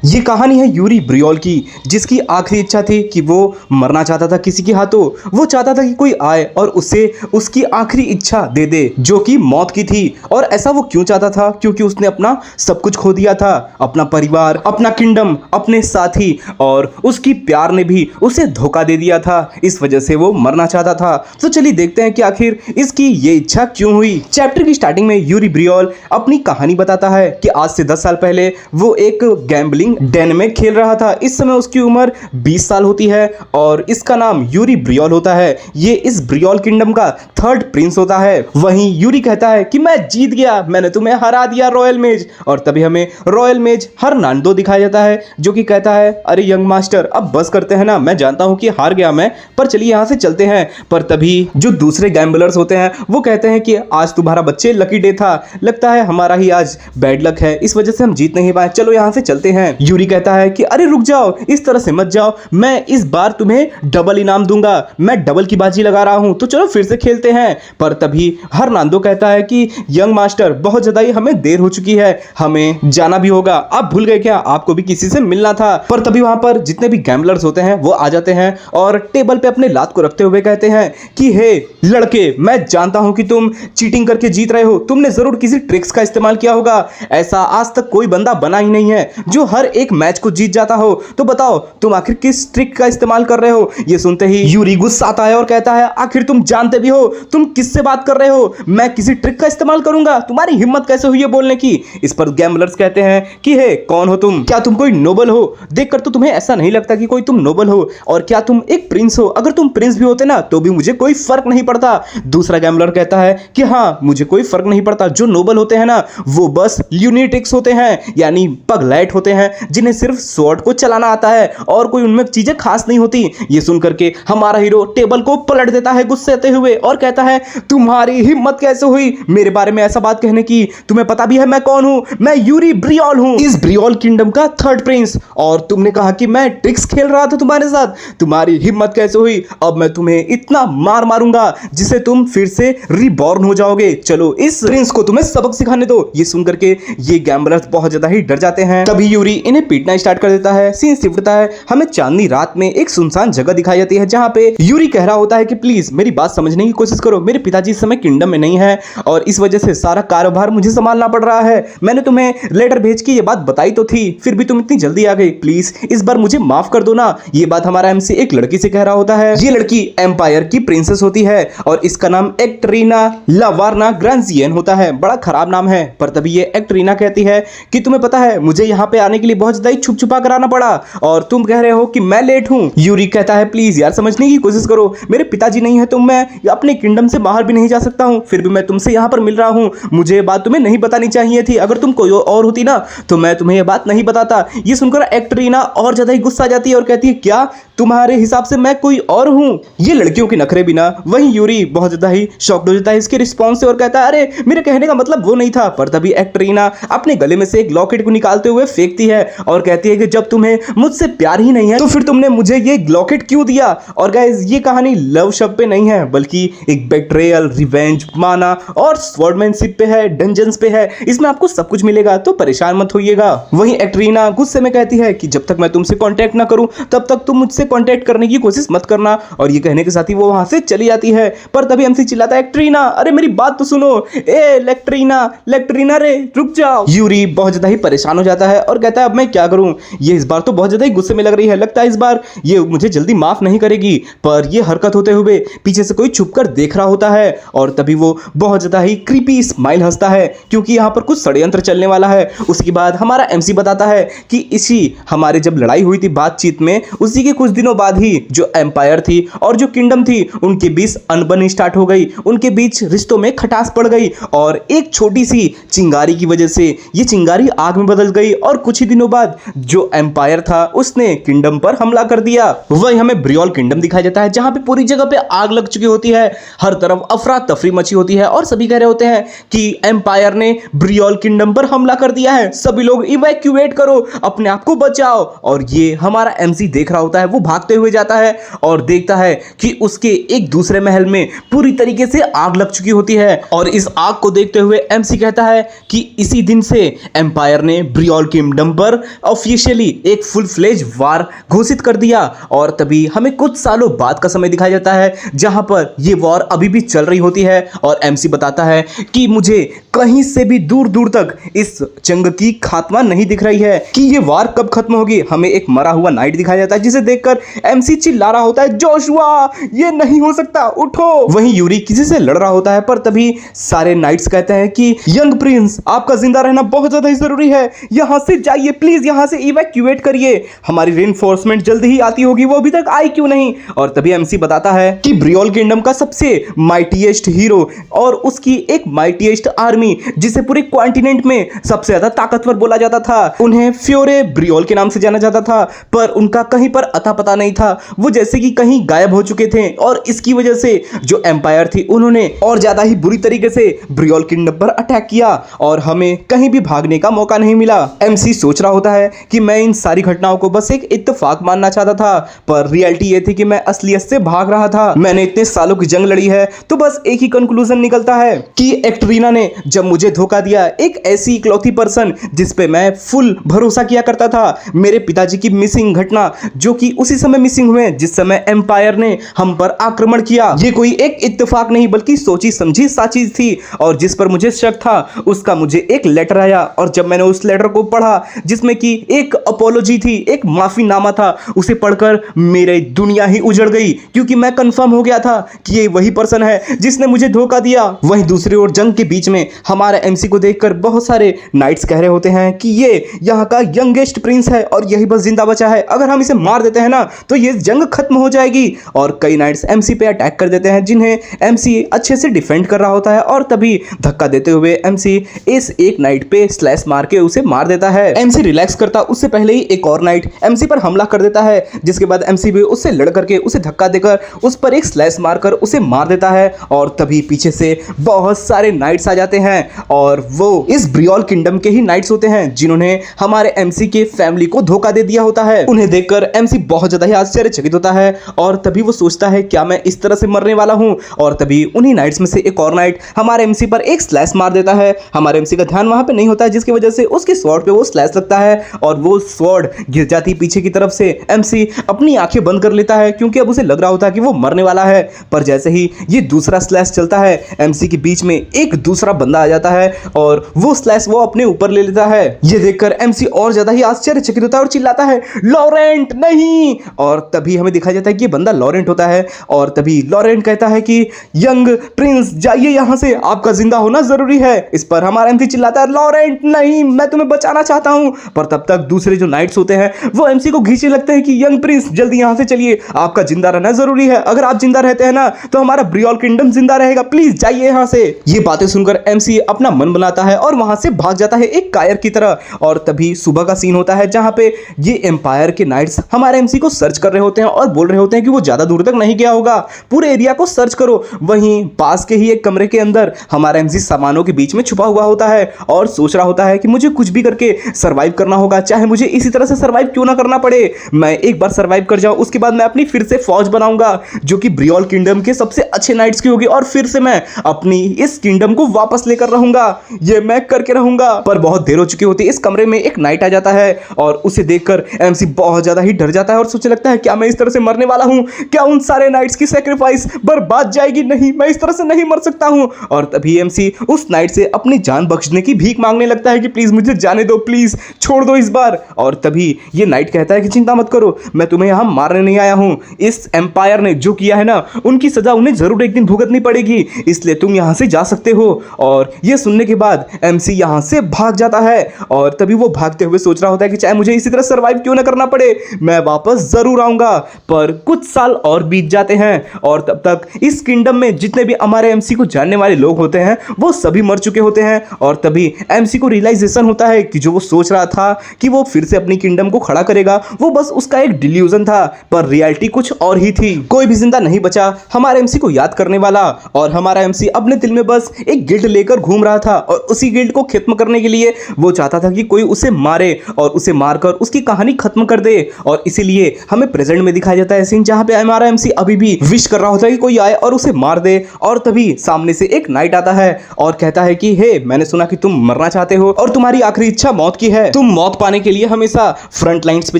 ये कहानी है यूरी ब्रियोल की, जिसकी आखिरी इच्छा थी कि वो मरना चाहता था किसी के हाथों। वो चाहता था कि कोई आए और उसे उसकी आखिरी इच्छा दे दे, जो कि मौत की थी। और ऐसा वो क्यों चाहता था? क्योंकि उसने अपना सब कुछ खो दिया था, अपना परिवार, अपना किंगडम, अपने साथी, और उसकी प्यार ने भी उसे धोखा दे दिया था। इस वजह से वो मरना चाहता था। तो चलिए देखते हैं कि आखिर इसकी ये इच्छा क्यों हुई। चैप्टर की स्टार्टिंग में यूरी ब्रियोल अपनी कहानी बताता है कि आज से 10 साल पहले वो एक गैम्बलिंग डेन में खेल रहा था। इस समय उसकी उम्र 20 साल होती है और इसका नाम यूरी ब्रियोल होता है। ये इस ब्रियोल किंगडम का 3rd प्रिंस होता है। वहीं यूरी कहता है कि मैं जीत गया, मैंने तुम्हें हरा दिया रॉयल मेज। और तभी हमें रॉयल मेज हर्नांडो दिखाया जाता है, जो कि कहता है अरे यंग मास्टर, अब बस करते हैं ना, मैं जानता हूं कि हार गया मैं, पर चलिए यहां से चलते हैं। पर तभी जो दूसरे गैम्बलर्स होते हैं वो कहते हैं कि आज तुम्हारा बच्चे लकी डे था, लगता है हमारा ही आज बैड लक है, इस वजह से हम जीत नहीं पाए, चलो यहां से चलते हैं। यूरी कहता है कि अरे रुक जाओ, इस तरह से मत जाओ, मैं इस बार तुम्हें डबल इनाम दूंगा, मैं डबल की बाजी लगा रहा हूं, तो चलो फिर से खेलते हैं। पर तभी हर्नांडो कहता है कि यंग मास्टर, बहुत ज्यादा ही हमें देर हो चुकी है, हमें जाना भी होगा। आप भूल गए क्या, आपको भी किसी से मिलना था। पर तभी वहां पर जितने भी गैम्बलर्स होते हैं वो आ जाते हैं और टेबल पे अपने लात को रखते हुए कहते हैं कि हे लड़के, मैं जानता हूं कि तुम चीटिंग करके जीत रहे हो, तुमने जरूर किसी ट्रिक्स का इस्तेमाल किया होगा। ऐसा आज तक कोई बंदा बना ही नहीं है जो हर एक मैच को जीत जाता हो। तो बताओ तुम आखिर किस ट्रिक का इस्तेमाल कर रहे हो। ये सुनते ही यूरी गुस्सा आता है और कहता है आखिर तुम जानते भी हो तुम किससे बात कर रहे हो, मैं किसी ट्रिक का इस्तेमाल करूंगा, तुम्हारी हिम्मत कैसे हुई है बोलने की। इस पर गैम्बलर्स कहते हैं कि हे कौन हो तुम, क्या तुम कोई नोबल हो? देखकर तो तुम्हें ऐसा नहीं लगता कि कोई तुम नोबल हो, और क्या तुम एक प्रिंस हो? अगर तुम प्रिंस भी होते ना तो भी मुझे कोई फर्क नहीं पड़ता। दूसरा गैम्बलर कहता है कि हाँ, मुझे कोई फर्क नहीं पड़ता, जो नोबल होते हैं ना वो बस ल्यूनेटिक्स होते हैं, यानी पगलैट होते हैं, जिन्हें सिर्फ स्वॉर्ड को चलाना आता है और कोई उनमें चीजें खास नहीं होती। ये सुनकर के हमारा हीरो टेबल को पलट देता है गुस्से हुए और कहता है तुम्हारी हिम्मत कैसे हुई मेरे बारे में ऐसा बात कहने की? तुम्हें पता भी है मैं कौन हूं? मैं यूरी ब्रियोल हूं, इस ब्रियोल किंगडम का 3rd प्रिंस। और तुमने कहा कि मैं ट्रिक्स खेल रहा था तुम्हारे साथ, तुम्हारी हिम्मत कैसे हुई? अब मैं तुम्हें इतना मार मारूंगा जिसे तुम फिर से रिबॉर्न हो जाओगे। चलो इस प्रिंस को तुम्हें सबक सिखाने दो। ये सुनकर के ये गैम्बलर्स बहुत ज्यादा ही डर जाते हैं। तभी यूरी इन्हें पीटना स्टार्ट कर देता है। सीन शिफ्ट होता है, हमें चांदनी रात में एक सुनसान जगह दिखाई जाती है, जहां पे यूरी कह रहा होता है कि प्लीज मेरी बात समझने की कोशिश करो, मेरे पिताजी इस समय किंगडम में नहीं है और इस वजह से सारा कारोबार मुझे संभालना पड़ रहा है। मैंने तुम्हें लेटर भेज के ये बात बताई तो थी, फिर भी तुम इतनी जल्दी आ गई, प्लीज इस बार मुझे माफ कर दो ना। ये बात हमारा एमसी एक लड़की से कह रहा होता है। ये लड़की एम्पायर की प्रिंसेस होती है और इसका नाम एक्टरीना लावार्ना ग्रांजियन होता है। बड़ा खराब नाम है। पर तभी ये एक्टरीना कहती है कि तुम्हें पता है मुझे यहाँ पे आने के लिए बहुत ज्यादा छुप छुपा कराना पड़ा और तुम कह रहे हो कि मैं लेट हूं। यूरी कहता है प्लीज यार समझने की कोशिश करो, मेरे पिताजी नहीं है तो मैं अपने किंगडम से बाहर भी नहीं जा सकता हूं, फिर भी मैं तुमसे यहां पर मिल रहा हूं। मुझे ये बात तुम्हें नहीं बतानी चाहिए थी, अगर तुम कोई और होती ना तो मैं तुम्हें ये बात नहीं बताता। ये सुनकर एक्टरीना और ज्यादा ही गुस्सा जाती है और कहती है क्या तुम्हारे हिसाब से मैं कोई और हूं? ये लड़कियों के नखरे बिना। वहीं यूरी बहुत ज्यादा ही शॉक्ड हो जाता है इसके रिस्पॉन्स से और कहता है अरे मेरे कहने का मतलब वो नहीं था। पर तभी एक्टरीना अपने गले में से एक लॉकेट को निकालते हुए फेंकती है और कहती है कि जब तुम्हें मुझसे प्यार ही नहीं है तो फिर तुमने मुझे ये लॉकेट क्यों दिया? और गाइस ये कहानी लव शब्द पे नहीं है, बल्कि एक बेट्रेयल, रिवेंज, माना और स्वॉर्डमैनशिप पे है, डंजन्स पे है। इसमें आपको सब कुछ मिलेगा, तो परेशान मत होइएगा। वहीं एक्टरीना गुस्से में कहती है कि जब तक मैं तुमसे कांटेक्ट ना करूं तब तक तुम मुझसे कांटेक्ट करने की कोशिश मत करना। और ये कहने के साथ ही वो वहां से चली जाती है। पर तभी एमसी चिल्लाता है एक्टरीना, अरे मेरी बात तो सुनो, ए लेक्टरीना रे रुक जाओ। यूरी बहुत ज्यादा ही परेशान हो जाता है और कहता है अब मैं क्या करूं? ये इस बार तो बहुत ज्यादा ही गुस्से में लग रही है, लगता है इस बार ये मुझे जल्दी माफ नहीं करेगी। पर ये हरकत होते हुए पीछे से कोई छुपकर देख रहा होता है और तभी वो बहुत ज्यादा ही क्रीपी स्माइल हंसता है, क्योंकि यहाँ पर कुछ षड्यंत्र चलने वाला है। उसके बाद हमारा एमसी बताता है कि इसी हमारे जब लड़ाई हुई थी बातचीत में, उसी के कुछ दिनों बाद ही जो एम्पायर थी और जो किंगडम थी उनके बीच अनबन स्टार्ट हो गई, उनके बीच रिश्तों में खटास पड़ गई और एक छोटी सी चिंगारी की वजह से ये चिंगारी आग में बदल गई और कुछ ही दिनों बाद जो एम्पायर था उसने किंगडम पर हमला कर दिया। वही हमें ब्रियोल किंगडम दिखाया जाता है, जहां पे पूरी जगह पे आग लग चुकी होती है, हर तरफ अफरा तफरी मची होती है और सभी कह रहे होते हैं कि एम्पायर ने ब्रियोल किंगडम पर हमला कर दिया है, सभी लोग इवैक्यूएट करो, अपने आप को बचाओ। और ये हमारा एमसी देख रहा होता है, वो भागते हुए जाता है और देखता है कि उसके एक दूसरे महल में पूरी तरीके से आग लग चुकी होती है। और इस आग को देखते हुए एमसी कहता है कि इसी दिन से एम्पायर ने ब्रियोल किंगडम पर पर ऑफिशियली एक फुल फ्लेज वार घोषित कर दिया। और तभी हमें कुछ सालों बाद का समय दिखाया जाता है जहां पर ये वॉर अभी भी चल रही होती है और एमसी बताता है कि मुझे कहीं से भी दूर दूर तक इस जंग की खात्मा नहीं दिख रही है कि ये वार कब खत्म होगी। हमें एक मरा हुआ नाइट दिखाया जाता है जिसे देखकर एमसी चिल्ला रहा होता है, जोशुआ ये नहीं हो सकता, उठो। वहीं यूरी किसी से लड़ रहा होता है पर तभी सारे नाइट्स कहते हैं कि यंग प्रिंस आपका जिंदा रहना बहुत ज्यादा ही जरूरी है, यहां से जाइए प्लीज, यहां से इवैक्यूएट करिए, हमारी रेनफोर्समेंट जल्द ही आती होगी, वो अभी तक आई क्यों नहीं। और तभी एमसी बताता है कि ब्रियोल किंगडम का सबसे माइटीएस्ट हीरो और उसकी एक माइटीएस्ट आर्मी जिसे पूरे कॉन्टिनेंट में सबसे ज्यादा ताकतवर बोला जाता था, उन्हें फ्योरे ब्रियोल के नाम से जाना जाता था, पर उनका कहीं पर अता पता नहीं था, वो जैसे कि कहीं गायब हो चुके थे। और इसकी वजह से जो एम्पायर थी उन्होंने और ज्यादा ही बुरी तरीके से ब्रियोल किंगडम पर अटैक किया और हमें कहीं भी भागने का मौका नहीं मिला। एमसी सोच रहा होता है कि मैं इन सारी घटनाओं को बस एक इत्तेफाक मानना चाहता था, पर रियलिटी ये थी कि मैं असलियत से भाग रहा था। मैंने इतने सालों की जंग लड़ी है तो बस एक ही कंक्लूजन निकलता है कि एक्ट्रीना ने जब मुझे धोखा दिया, एक ऐसी इकलौती पर्सन जिस पे मैं फुल भरोसा किया करता था, मेरे पिताजी की मिसिंग घटना जो कि उसी समय मिसिंग हुए जिस समय एम्पायर ने हम पर आक्रमण किया, ये कोई एक इत्तेफाक नहीं बल्कि सोची समझी सा चीज थी। और जिस पर मुझे शक था उसका मुझे एक लेटर आया और जब मैंने उस लेटर को पढ़ा जिसमें कि एक अपोलॉजी थी, एक माफीनामा था, उसे पढ़कर मेरी दुनिया ही उजड़ गई क्योंकि मैं कंफर्म हो गया था कि ये वही पर्सन है जिसने मुझे धोखा दिया। वहीं दूसरी ओर जंग के बीच में हमारे एमसी को देखकर बहुत सारे नाइट्स कह रहे होते हैं कि ये यहाँ का यंगेस्ट प्रिंस है और यही बस जिंदा बचा है, अगर हम इसे मार देते हैं ना तो ये जंग खत्म हो जाएगी। और कई नाइट्स एमसी पे अटैक कर देते हैं जिन्हें एमसी अच्छे से डिफेंड कर रहा होता है और तभी धक्का देते हुए एमसी इस एक नाइट पे स्लैश मार के उसे मार देता है। एमसी रिलैक्स करता उससे पहले ही एक और नाइट एमसी पर हमला कर देता है जिसके बाद एमसी भी उससे लड़ करके उसे धक्का देकर उस पर एक स्लैश मारकर उसे मार देता है। और तभी पीछे से बहुत सारे नाइट्स आ जाते हैं और वो इस ब्रियोल किंगडम के ही नाइट्स होते हैं जिन्होंने हमारे एमसी के फैमिली को धोखा दे दिया होता है। उन्हें देखकर एमसी बहुत ज्यादा ही आश्चर्यचकित होता है और तभी वो सोचता है क्या मैं इस तरह से मरने वाला हूं। और तभी उन्हीं नाइट्स में से एक और नाइट हमारे एमसी पर एक स्लैश मार देता है। हमारे एमसी का ध्यान वहां पे नहीं होता है जिसकी वजह से उसके स्वॉर्ड पे वो स्लैश लगता है और वो स्वॉर्ड गिर जाती पीछे की तरफ से। एमसी अपनी आंखें बंद कर लेता है क्योंकि अब उसे लग रहा होता है कि वो मरने वाला है, पर जैसे ही ये दूसरा स्लैश चलता है एमसी के बीच में एक दूसरा बंदा आ जाता है और वो स्लैश वो अपने ऊपर ले लेता है। ये देखकर एमसी और ज्यादा ही आश्चर्यचकित होता है और चिल्लाता है, लॉरेंट नहीं। और तभी हमें दिखाया जाता है कि ये बंदा लॉरेंट होता है और तभी लॉरेंट कहता है कि यंग प्रिंस जाइए यहां से, आपका जिंदा होना जरूरी है। इस पर हमारा एमसी चिल्लाता है, लॉरेंट नहीं, मैं तुम्हें बचाना चाहता हूं। पर तब तक दूसरे जो नाइट्स होते हैं वो एमसी को खींचने लगते हैं कि यंग प्रिंस जल्दी यहां से चलिए, आपका जिंदा रहना जरूरी है, अगर आप जिंदा रहते हैं ना तो हमारा ब्रियोल किंगडम जिंदा रहेगा, प्लीज जाइए यहां से। ये बातें सुनकर एमसी अपना मन बनाता है और वहां से भाग जाता है एक कायर की तरह। और तभी सुबह का सीन होता है जहां पे ये एम्पायर के नाइट्स हमारे एमसी को सर्च कर रहे होते हैं और बोल रहे होते हैं कि वो ज्यादा दूर तक नहीं गया होगा, पूरे एरिया को सर्च करो। वहीं पास के ही एक कमरे के अंदर हमारा एमसी सामानों के बीच में छुपा हुआ होता है और सोच रहा होता है कि मुझे कुछ भी करके सर्वाइव करना होगा, चाहे मुझे इसी तरह से सर्वाइव क्यों ना करना पड़े, मैं एक बार सर्वाइव कर जाऊं उसके बाद मैं अपनी फिर से फौज बनाऊंगा जो कि ब्रियोल किंगडम के सबसे अच्छे नाइट्स की होगी और फिर से मैं अपनी इस किंगडम को वापस लेकर रहूंगा, ये मैं करके रहूंगा। पर बहुत देर हो चुकी होती है, इस कमरे में एक नाइट आ जाता है और उसे देखकर एमसी बहुत ज्यादा ही डर जाता है और सोचने लगता है क्या मैं इस तरह से मरने वाला हूं, क्या उन सारे नाइट्स की सैक्रिफाइस बर्बाद जाएगी, नहीं मैं इस तरह से नहीं मर सकता हूं। और तभी एमसी उस नाइट से अपनी जान बख्शने की भीख मांगने लगता है कि प्लीज मुझे जाने दो, प्लीज छोड़ दो इस बार। और तभी ये नाइट कहता है कि चिंता मत करो, मैं तुम्हें यहां मारने नहीं आया हूं, इस एम्पायर ने जो किया है ना उनकी सजा उन्हें जरूर एक दिन भुगतनी पड़ेगी, इसलिए तुम यहां से जा सकते हो। और ये सुनने के बाद एमसी यहां से भाग जाता है और तभी वो भागते हुए सोच रहा होता है कि चाहे मुझे इसी तरह सर्वाइव क्यों ना करना पड़े, मैं वापस जरूर आऊंगा। पर कुछ साल और बीत जाते हैं और तब तक इस किंगडम में जितने भी हमारे एमसी को जानने वाले लोग होते हैं वो सभी मर चुके होते हैं। और तभी एमसी को रियलाइजेशन होता है कि जो वो सोच रहा था कि वो फिर से अपनी किंगडम को खड़ा करेगा वो बस उसका एक डिल्यूजन था, पर रियलिटी कुछ और ही थी। कोई भी जिंदा नहीं बचा हमारे एमसी को याद करने वाला और हमारा एमसी अपने दिल में बस एक गिल्ड लेकर घूम रहा था और उसी गिल्ड को खत्म करने के लिए वो चाहता था कि कोई उसे मारे और उसे मारकर उसकी कहानी खत्म कर दे। और इसीलिए हमें प्रेजेंट में दिखाया जाता है सीन जहां पे हमारा एमसी अभी भी विश कर रहा होता है कि कोई आए और उसे मार दे। और तभी सामने से एक नाइट आता है और कहता है कि हे, मैंने सुना कि तुम मरना चाहते हो और तुम्हारी आखिरी इच्छा मौत की है, तुम मौत पाने के लिए हमेशा फ्रंट लाइंस पे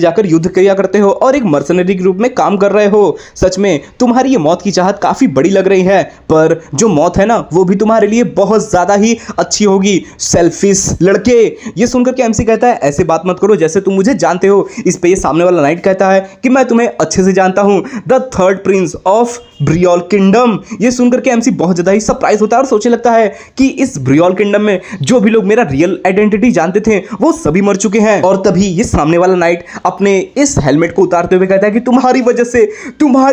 जाकर युद्ध किया करते हो और एक मर्सनरी के रूप में काम कर रहे हो। सच में तुम्हारी ये मौत की चाहत काफी बड़ी लग रही है, पर जो मौत है ना वो भी तुम्हारे लिए बहुत ज्यादा ही अच्छी होगी। सेल्फिश लड़के। ये सुनकर के एमसी कहता है ऐसे बात मत करो जैसे तुम मुझे जानते हो। इस पे ये सामने वाला नाइट कहता है कि मैं तुम्हें अच्छे से जानता हूं, the third prince of Briol kingdom. ये सुनकर के एमसी बहुत ज्यादा ही सरप्राइज होता है और सोचने लगता है कि इस ब्रियोल किंगडम में जो भी लोग मेरा रियल आइडेंटिटी जानते थे वो सभी मर चुके हैं। और तभी ये सामने वाला नाइट अपने इस हेलमेट को उतारते हुए कहता है कि तुम्हारी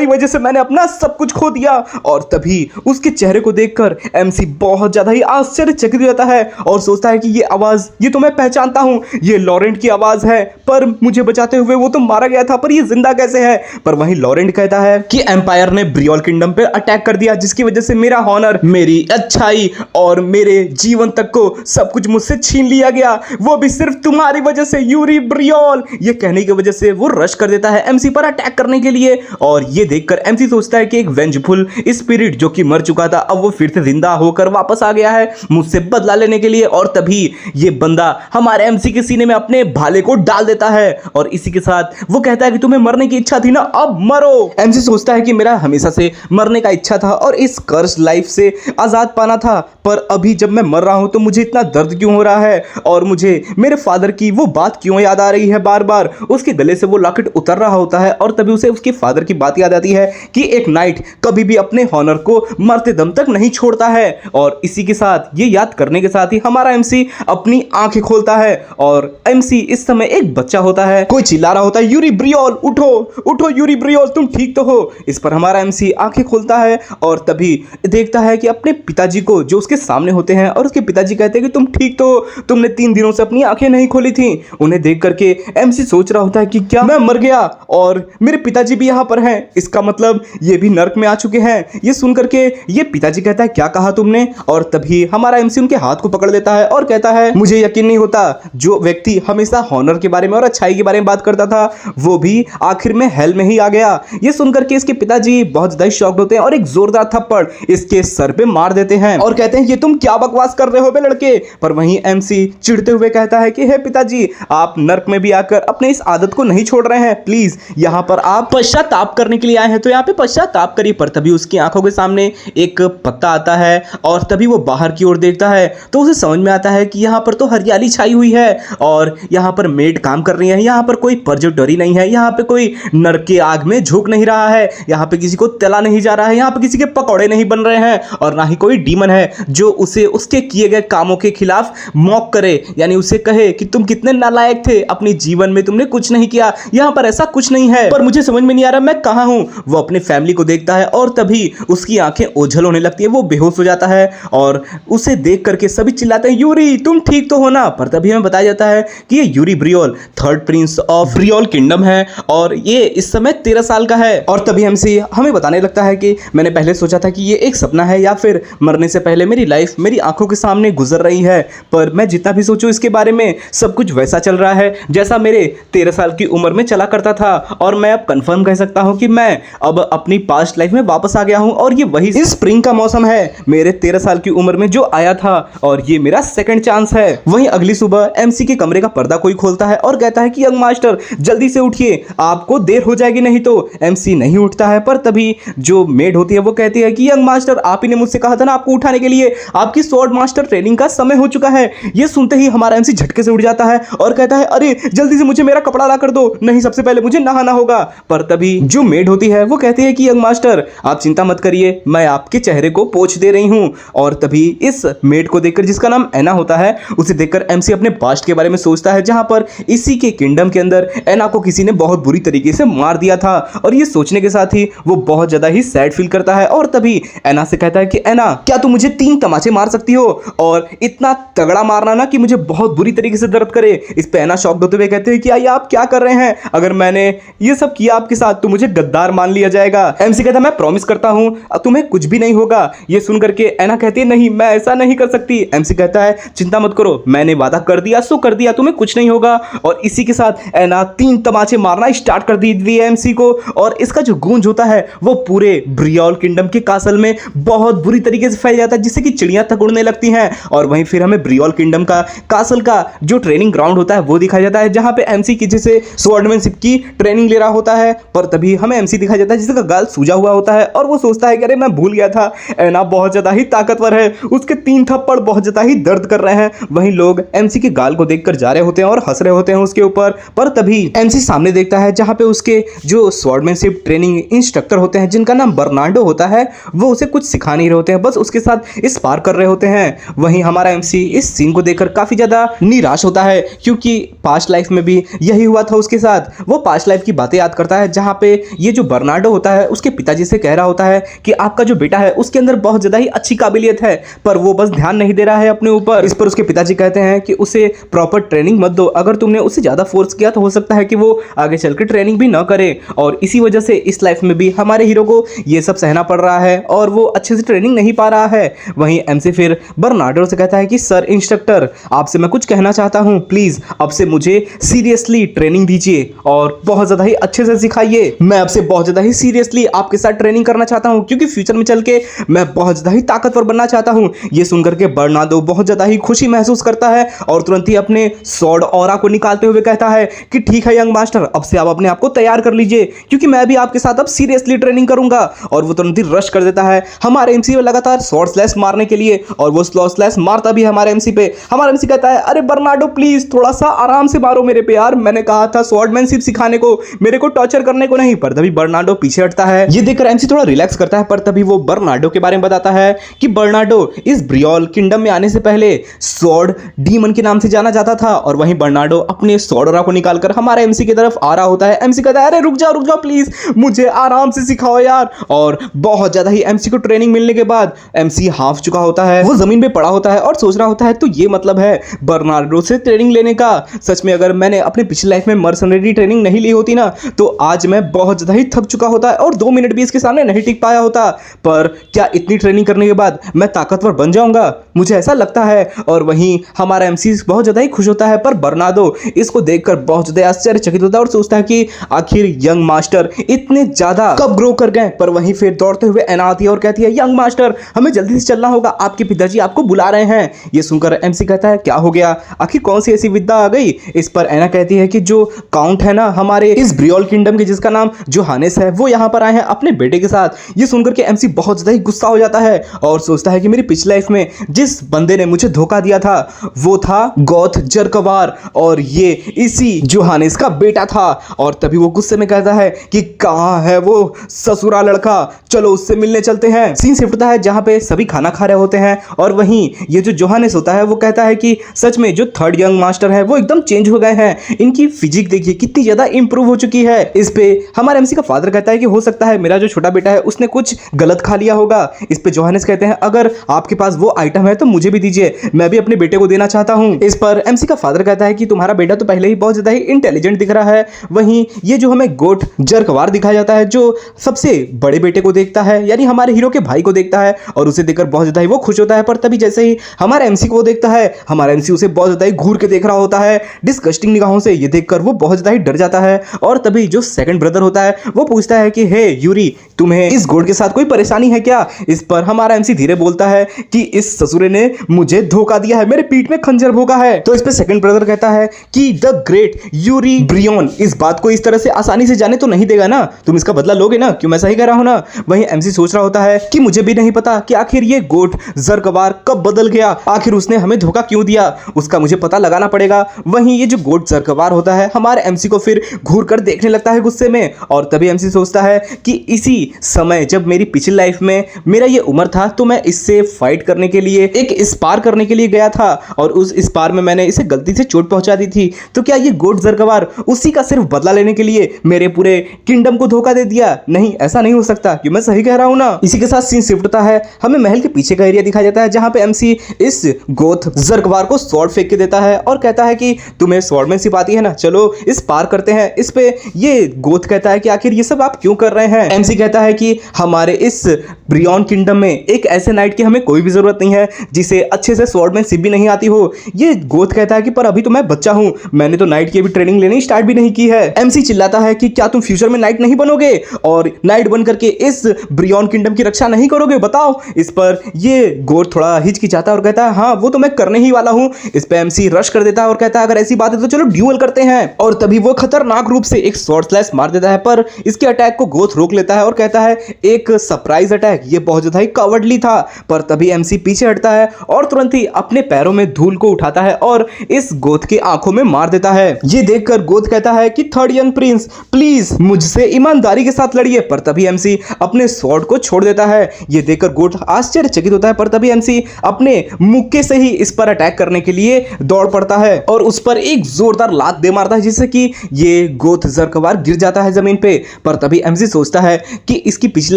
वजह से मैंने अपना सब कुछ खो दिया। और तभी उसके चेहरे को देखकर एमसी बहुत ज्यादा ही आश्चर्यचकित हो जाता है और सोचता है कि ये आवाज, ये तो मैं पहचानता हूं, ये लॉरेंट की आवाज है। पर मुझे बचाते हुए वो तो मारा गया था, पर ये जिंदा कैसे है? पर वहीं लॉरेंट कहता है कि एम्पायर ने ब्रियोल किंगडम पे अटैक कर दिया, जिसकी वजह से मेरा हॉनर, मेरी अच्छाई और मेरे जीवन तक को सब कुछ मुझसे छीन लिया गया, वो भी सिर्फ तुम्हारी वजह से यूरी ब्रियोल। ये कहने की वजह से वो रश कर देता है एमसी पर अटैक करने के लिए। और ये देखकर एमसी सोचता है कि एक वेंजफुल स्पिरिट जो कि मर चुका था अब वो फिर से जिंदा होकर वापस आ गया है मुझसे बदला लेने के लिए। और तभी ये बंदा हमारे एमसी के सीने में अपने भाले को डाल देता है और इसी के साथ वो कहता है कि तुम्हें मरने की इच्छा थी ना, अब मरो। एमसी सोचता है कि मेरा हमेशा से मरने का इच्छा था और इस कर्स लाइफ से आजाद पाना था, पर अभी जब मैं मर रहा हूं तो मुझे इतना दर्द क्यों हो रहा है और मुझे मेरे फादर की वो बात क्यों याद आ रही है बार बार। उसके गले से वो लॉकेट उतर रहा होता है और तभी उसे उसके फादर की बात याद आती है कि एक नाइट कभी भी अपने हॉनर को मरते दम तक नहीं छोड़ता है। और इसी के साथ ये याद करने के साथ ही हमारा एमसी अपनी आंखें खोलता है और एमसी इस समय एक बच्चा होता है। कोई चिल्ला रहा होता है, यूरी ब्रियोल उठो उठो, यूरी ब्रियोल तुम ठीक तो हो। इस पर हमारा एमसी आंखें खोलता है और तभी देखता है कि अपने पिताजी को जो उसके सामने होते हैं और उसके पिताजी कहते हैं कि तुम ठीक तो हो, तुमने 3 दिनों से अपनी आंखें नहीं खोली थी। उन्हें देख करके एमसी सोच रहा होता है कि क्या मैं मर गया और मेरे पिताजी भी यहाँ पर हैं, इसका मतलब ये भी नर्क में आ चुके हैं। ये सुन करके ये पिताजी कहता है क्या कहा तुमने? और तभी हमारा एमसी उनके हाथ को पकड़ लेता है और कहता है मुझे यकीन नहीं होता, जो व्यक्ति हमेशा हॉनर के बारे में और अच्छाई के बारे में बात करता था वो भी आखिर में हेल में ही आ गया। ये सुनकर के इसके पिताजी बहुत ज्यादा शॉक्ड होते हैं और एक जोरदार थप्पड़ इसके सर पे मार देते हैं और कहते हैं ये तुम क्या बकवास कर रहे हो बे लड़के। पर वहीं एमसी चिढ़ते हुए कहता है कि हे पिताजी, आप नर्क में भी आकर अपने इस आदत को नहीं छोड़ रहे हैं, प्लीज यहाँ पर आप पश्चाताप करने के लिए आए हैं तो यहाँ पे पश्चाताप करिए। पर तभी उसकी आंखों के सामने एक पत्ता आता है और तभी वो बाहर की ओर देखता है तो उसे समझ में आता है कि यहाँ पर तो हरियाली छाई हुई है और यहाँ पर मेड काम कर रही है, यहाँ पर कोई परजोटरी नहीं है, यहाँ पे कोई नर्क की आग में झोंक नहीं रहा है, यहाँ पे किसी को तला नहीं जा रहा है, यहाँ पे किसी के पकौड़े नहीं बन रहे हैं और ना ही कोई डीमन है जो उसे उसके किए गए कामों के खिलाफ मॉक करे, यानी उसे कहे कि तुम कितने नालायक थे, अपने जीवन में तुमने कुछ नहीं किया। यहाँ पर ऐसा कुछ नहीं है, पर मुझे समझ में नहीं आ रहा मैं कहां हूं। वो अपने फैमिली को देखता है और तभी उसकी आंखें ओझल होने लगती है, वो बेहोश हो जाता है और उसे देख करके सभी चिल्लाते हैं यूरी तुम ठीक तो हो ना। पर तभी हमें बताया जाता है कि ये Yuri Briol third prince of Briol kingdom है और ये इस समय 13 साल का है। और तभी हमसे हमें बताने लगता है कि मैंने पहले सोचा था कि ये एक सपना है या फिर मरने से पहले मेरी लाइफ मेरी आंखों के सामने गुजर रही है, पर मैं जितना भी सोचूं इसके बारे में सब कुछ वैसा चल रहा है जैसा मेरे 13 साल की उम्र में चला करता था। और मैं अब कंफर्म कह सकता हूं कि मैं अब अपनी पास्ट लाइफ में वापस आ गया हूं और ये वही स्प्रिंग का मौसम है मेरे 13 साल की उम्र में जो आया था और ये मेरा सेकंड चांस है। वहीं अगली सुबह एमसी के कमरे का पर्दा कोई खोलता है और कहता है कि यंग मास्टर जल्दी से उठिए, आपको देर हो जाएगी नहीं तो। एमसी नहीं उठता है, पर तभी जो मेड होती है वो कहती है कि यंग मास्टर आप ही ने मुझसे कहा था ना आपको उठाने के लिए, आपकी स्वॉर्ड मास्टर ट्रेनिंग का समय हो चुका है। ये सुनते ही हमारा एमसी झटके से उठ जाता है और कहता है अरे जल्दी से मुझे मेरा कपड़ा ला कर दो, नहीं सबसे पहले मुझे नहाना होगा। पर तभी जो मेड होती है वो कहती है कि यंग मास्टर आप चिंता मत करिए, मैं आपके चेहरे को पोंछ दे रही हूं। और तभी इस मेड को देखकर जिसका नाम एना होता है उसे देखकर एमसी अपने पास्ट के बारे में सोचता है जहां पर इसी के किंगडम के अंदर एना को किसी ने बहुत बुरी तरीके से मार दिया था। और ये सोचने के साथ ही वो बहुत ज्यादा ही सैड फील करता है और तभी एना से कहता है कि एना क्या तुम मुझे 3 तमाचे मार सकती हो और इतना तगड़ा मारना ना कि मुझे बहुत बुरी तरीके से दर्द करे। इस पे एना शॉक होते हुए कहते हैं कि आइए आप क्या कर रहे हैं, अगर मैंने ये सब किया आपके साथ तो मुझे गद्दार मान लिया जाएगा। एमसी कहता है मैं प्रॉमिस करता हूं तुम्हें कुछ भी नहीं होगा। ये सुन करके एना कहती है नहीं मैं ऐसा नहीं कर सकती। एमसी कहता है चिंता मत करो, मैंने वादा कर दिया सो कर दिया, तुम्हें कुछ नहीं होगा। और इसी के साथ एना 3 तमाचे मारना स्टार्ट कर दी है एमसी को और इसका जो गूंज होता है वो पूरे ब्रियोल किंगडम के कासल में बहुत बुरी तरीके से फैल जाता है जिससे कि चिड़ियां तक उड़ने लगती हैं। और वहीं फिर हमें ब्रियोल किंगडम का कासल का जो ट्रेनिंग ट्रेनिंग ग्राउंड होता है वो दिखाया जाता है, जहां पे एमसी की जैसे स्वॉर्डमैनशिप की ट्रेनिंग ले रहा होता है। पर तभी हमें एमसी दिखाया जाता है जिसका गाल सूजा हुआ होता है और वो सोचता है कि अरे मैं भूल गया था, एना बहुत ज्यादा ही ताकतवर है, उसके 3 थप्पड़ बहुत ज्यादा ही दर्द कर रहे हैं। वहीं लोग एमसी के गाल को देखकर जा रहे होते हैं और हंस रहे होते हैं उसके ऊपर। पर तभी एमसी सामने देखता है जहां पे उसके जो स्वॉर्डमैनशिप ट्रेनिंग इंस्ट्रक्टर होते हैं जिनका नाम बर्नार्डो होता है, वो उसे कुछ सिखा नहीं रहे होते हैं, बस उसके साथ स्पार कर रहे होते हैं। वहीं हमारा एमसी इस सीन को देखकर काफी ज्यादा निराश होता है, क्योंकि पास्ट लाइफ में भी यही हुआ था उसके साथ। वो पास्ट लाइफ की बातें याद करता है जहां पे ये जो बर्नार्डो होता है उसके पिताजी से कह रहा होता है कि आपका जो बेटा है उसके अंदर बहुत ज्यादा ही अच्छी काबिलियत है, पर वो बस ध्यान नहीं दे रहा है अपने ऊपर। इस पर उसके पिताजी कहते हैं कि उसे प्रॉपर ट्रेनिंग मत दो, अगर तुमने उसे ज्यादा फोर्स किया तो हो सकता है कि वो आगे चलकर ट्रेनिंग भी ना करे, और इसी वजह से इस लाइफ में भी हमारे हीरो को ये सब सहना पड़ रहा है और वो अच्छे से ट्रेनिंग नहीं पा रहा है। वहीं एमसी फिर बर्नार्डो से कहता है कि सर इंस्ट्रक्टर, आपसे मैं कुछ कहना चाहता हूं, प्लीज अब से मुझे सीरियसली ट्रेनिंग दीजिए और बहुत ज्यादा ही अच्छे से सिखाइए। मैं आपसे बहुत ज्यादा ही सीरियसली आपके साथ ट्रेनिंग करना चाहता हूं, क्योंकि फ्यूचर में चल के मैं बहुत ज्यादा ही ताकतवर बनना चाहता हूं। ये सुनकर के बर्नार्डो बहुत ज्यादा ही खुशी महसूस करता है और तुरंत ही अपने स्वॉर्ड ऑरा को निकालते हुए कहता है कि ठीक है यंग मास्टर, अब से आप अपने आप को तैयार कर लीजिए, क्योंकि मैं भी आपके साथ अब सीरियसली ट्रेनिंग करूंगा। और वो तुरंत ही रश कर देता है हमारे एमसी पे लगातार स्वॉर्ड स्लैश मारने के लिए, और वो स्वॉर्ड स्लैश मारता भी हमारे एमसी पे। हमारा एमसी कहता है अरे बर्नार्डो प्लीज थोड़ा सा आराम से मारो मेरे पे यार, मैंने कहा था स्वॉर्डमैनशिप सिखाने को, मेरे को टॉर्चर करने को नहीं। पर तभी बर्नार्डो पीछे हटता है। ये देखकर एमसी थोड़ा रिलैक्स करता है, पर तभी वो बर्नार्डो के बारे में बताता है कि बर्नार्डो इस ब्रियोल किंगडम में आने से पहले स्वॉर्ड डीमन के नाम से जाना जाता था। और वहीं बर्नार्डो अपने स्वॉर्ड ऑरा को निकालकर हमारे एमसी की तरफ आ रहा होता है। एमसी कहता है अरे रुक जाओ प्लीज, मुझे आराम से सिखाओ यार। और बहुत ज्यादा ही एमसी को ट्रेनिंग मिलने के बाद एमसी हाफ चुका होता है, वो जमीन पे पड़ा होता है और सोच रहा होता है तो ये मतलब है बर्नार्डो से ट्रेनिंग लेने का। सच में अगर मैंने अपने पिछली लाइफ में मर्सनरी ट्रेनिंग नहीं ली होती ना, तो आज मैं बहुत ज्यादा ही थक चुका होता है और 2 मिनट भी इसके सामने नहीं टिक पाया होता। पर क्या इतनी ट्रेनिंग करने के बाद मैं ताकतवर बन जाऊंगा? मुझे ऐसा लगता है। और वहीं हमारा एमसी बहुत ज्यादा ही खुश होता है, पर बर्नार्डो इसको देखकर बहुत ज्यादा आश्चर्यचकित होता है और सोचता है कि आखिर यंग मास्टर इतने ज्यादा कब ग्रो कर गए। पर वहीं फिर दौड़ते हुए एना आती है और कहती है यंग मास्टर हमें जल्दी से चलना होगा, आपके पिताजी आपको बुला रहे हैं। ये सुनकर एमसी कहता है क्या हो गया, आखिर कौन सी ऐसी विद्या आ गई? इस पर एना कहती है कि जो काउंट है ना हमारे इस ब्रियोल किंगडम के, जिसका नाम जोहानेस है, वो यहाँ पर आए हैं अपने बेटे के साथ। ये सुनकर के एमसी बहुत ज्यादा ही गुस्सा हो जाता है और सोचता है कि मेरी पिछली लाइफ में जिस बंदे ने मुझे धोखा दिया था वो था गोथ जरकवार, और ये इसी जोहानेस का बेटा था। और तभी वो गुस्से में कहता है कि कहाँ है वो ससुरा लड़का, चलो उससे मिलने चलते हैं। सीन शिफ्ट होता है जहां पे सभी खाना खा रहे होते हैं और वहीं ये जो जोहानेस होता है वो कहता है कि सच में जो थर्ड यंग मास्टर है वो एकदम चेंज हो गए हैं, इनकी फिजिक देखिए कितनी ज्यादा इंप्रूव हो चुकी है। इस पे हमारे एमसी का फादर कहता है कि हो सकता है मेरा जो छोटा बेटा है उसने कुछ गलत खा लिया होगा। इस पे जोहानेस कहते हैं अगर आपके पास वो आइटम है तो मुझे भी दीजिए, मैं भी अपने बेटे को देना चाहता हूं। इस पर एमसी का फादर कहता है कि तुम्हारा बेटा तो पहले ही बहुत ज्यादा ही इंटेलिजेंट दिख रहा है। वहीं ये जो हमें गोट जरकवार दिखाया जाता है जो सबसे बड़े बेटे को देखता है, यानी हमारे हीरो के भाई को देखता है और उसे देखकर बहुत ज्यादा ही वो खुश होता है। पर तभी जैसे ही हमारे एमसी को देखता है, हमारा एमसी उसे बहुत ज्यादा ही घूर के देख रहा होता है डिस्गस्टिंग निगाहों से। ये देखकर वो बहुत ज्यादा ही डर जाता है और तभी जो सेकंड ब्रदर होता है वो पूछता है कि हे यूरी, तुम्हें इस गोड के साथ कोई परेशानी है क्या? इस पर हमारा एमसी धीरे बोलता है कि इस ससुरे ने मुझे धोखा दिया है, मेरे पीठ में खंजर भोंका है। तो इस पे सेकंड ब्रदर कहता है कि द ग्रेट यूरी ब्रियोन इस बात को इस तरह से आसानी से जाने तो नहीं देगा ना, तुम इसका बदला लोगे ना, क्यों मैं सही कह रहा हूं ना? वहीं एमसी सोच रहा होता है कि मुझे भी नहीं पता कि आखिर ये गोट जरकवार कब बदल गया, आखिर उसने हमें धोखा क्यों दिया, उसका मुझे पता लगाना पड़ेगा। वहीं ये जो गोट जरकवार होता है हमारे एमसी को फिर घूर कर देखने लगता है गुस्से में, और तभी एमसी सोचता है कि इसी समय जब मेरी पिछली लाइफ में मेरा ये उम्र था तो मैं इससे फाइट करने के लिए एक स्पार करने के लिए गया था और उस स्पार में मैंने इसे गलती से चोट पहुंचा दी थी। तो क्या ये गोट जरकवार उसी का सिर्फ बदला लेने के लिए मेरे पूरे किंगडम को धोखा दे दिया? नहीं, ऐसा नहीं हो सकता, कि मैं सही कह रहा हूं ना? इसी के साथ सीन शिफ्ट होता है, हमें महल के पीछे का एरिया दिखाया जाता है जहां पे एमसी इस गोथ जरकवार को स्वॉर्ड फेंक के देता है और कहता है कि तुम्हें स्वॉर्डमैनशिप आती है ना, चलो इस पार करते हैं। इस पे ये गोथ कहता है कि आखिर ये सब आप क्यों कर रहे हैं? एमसी कहता है कि हमारे इस ब्रियोन किंगडम में एक ऐसे नाइट की हमें कोई भी जरूरत नहीं है जिसे अच्छे से स्वॉर्डमैनशिप भी नहीं आती हो। ये गोथ कहता है कि पर अभी तो मैं बच्चा हूं, मैंने तो नाइट की अभी ट्रेनिंग लेनी स्टार्ट भी नहीं की है। एमसी चिल्लाता है कि क्या तुम फ्यूचर में नाइट नहीं बनोगे और नाइट बन करके इस ब्रियोन किंगडम की रक्षा नहीं करोगे, बताओ? इस पर ये गोथ थोड़ा हिचकिचाता और कहता है हाँ वो तो मैं करने ही वाला हूं। इस पे एमसी रश कर देता है और कहता है अगर ऐसी बात है तो चलो ड्यूअल करते हैं। और तभी वो खतरनाक रूप से एक शॉर्ट स्लैश मार देता है, पर इसके अटैक को गोथ रोक लेता है और कहता है एक सरप्राइज अटैक, ये बहुत ज्यादा ही कवर्डली था। पर तभी एमसी पीछे हटता है और तुरंत ही अपने पैरों में धूल को उठाता है और इस गोथ के आंखों में मार देता है। ये देखकर गोथ कहता है कि थर्ड यंग प्रिंस प्लीज मुझसे ईमानदारी के साथ लड़िए, पर तभी एमसी अपने स्वॉर्ड को छोड़ देता है। ये देखकर गोथ आश्चर्यचकित होता है, पर तभी एमसी अपने मुक्के से ही इस पर अटैक करने के लिए दौड़ पड़ता है और उस पर एक जोरदार लात दे मारता है, जिससे कि ये गोथ जरकवार गिर जाता है जमीन पे। पर तभी एमसी सोचता है कि इसकी पिछली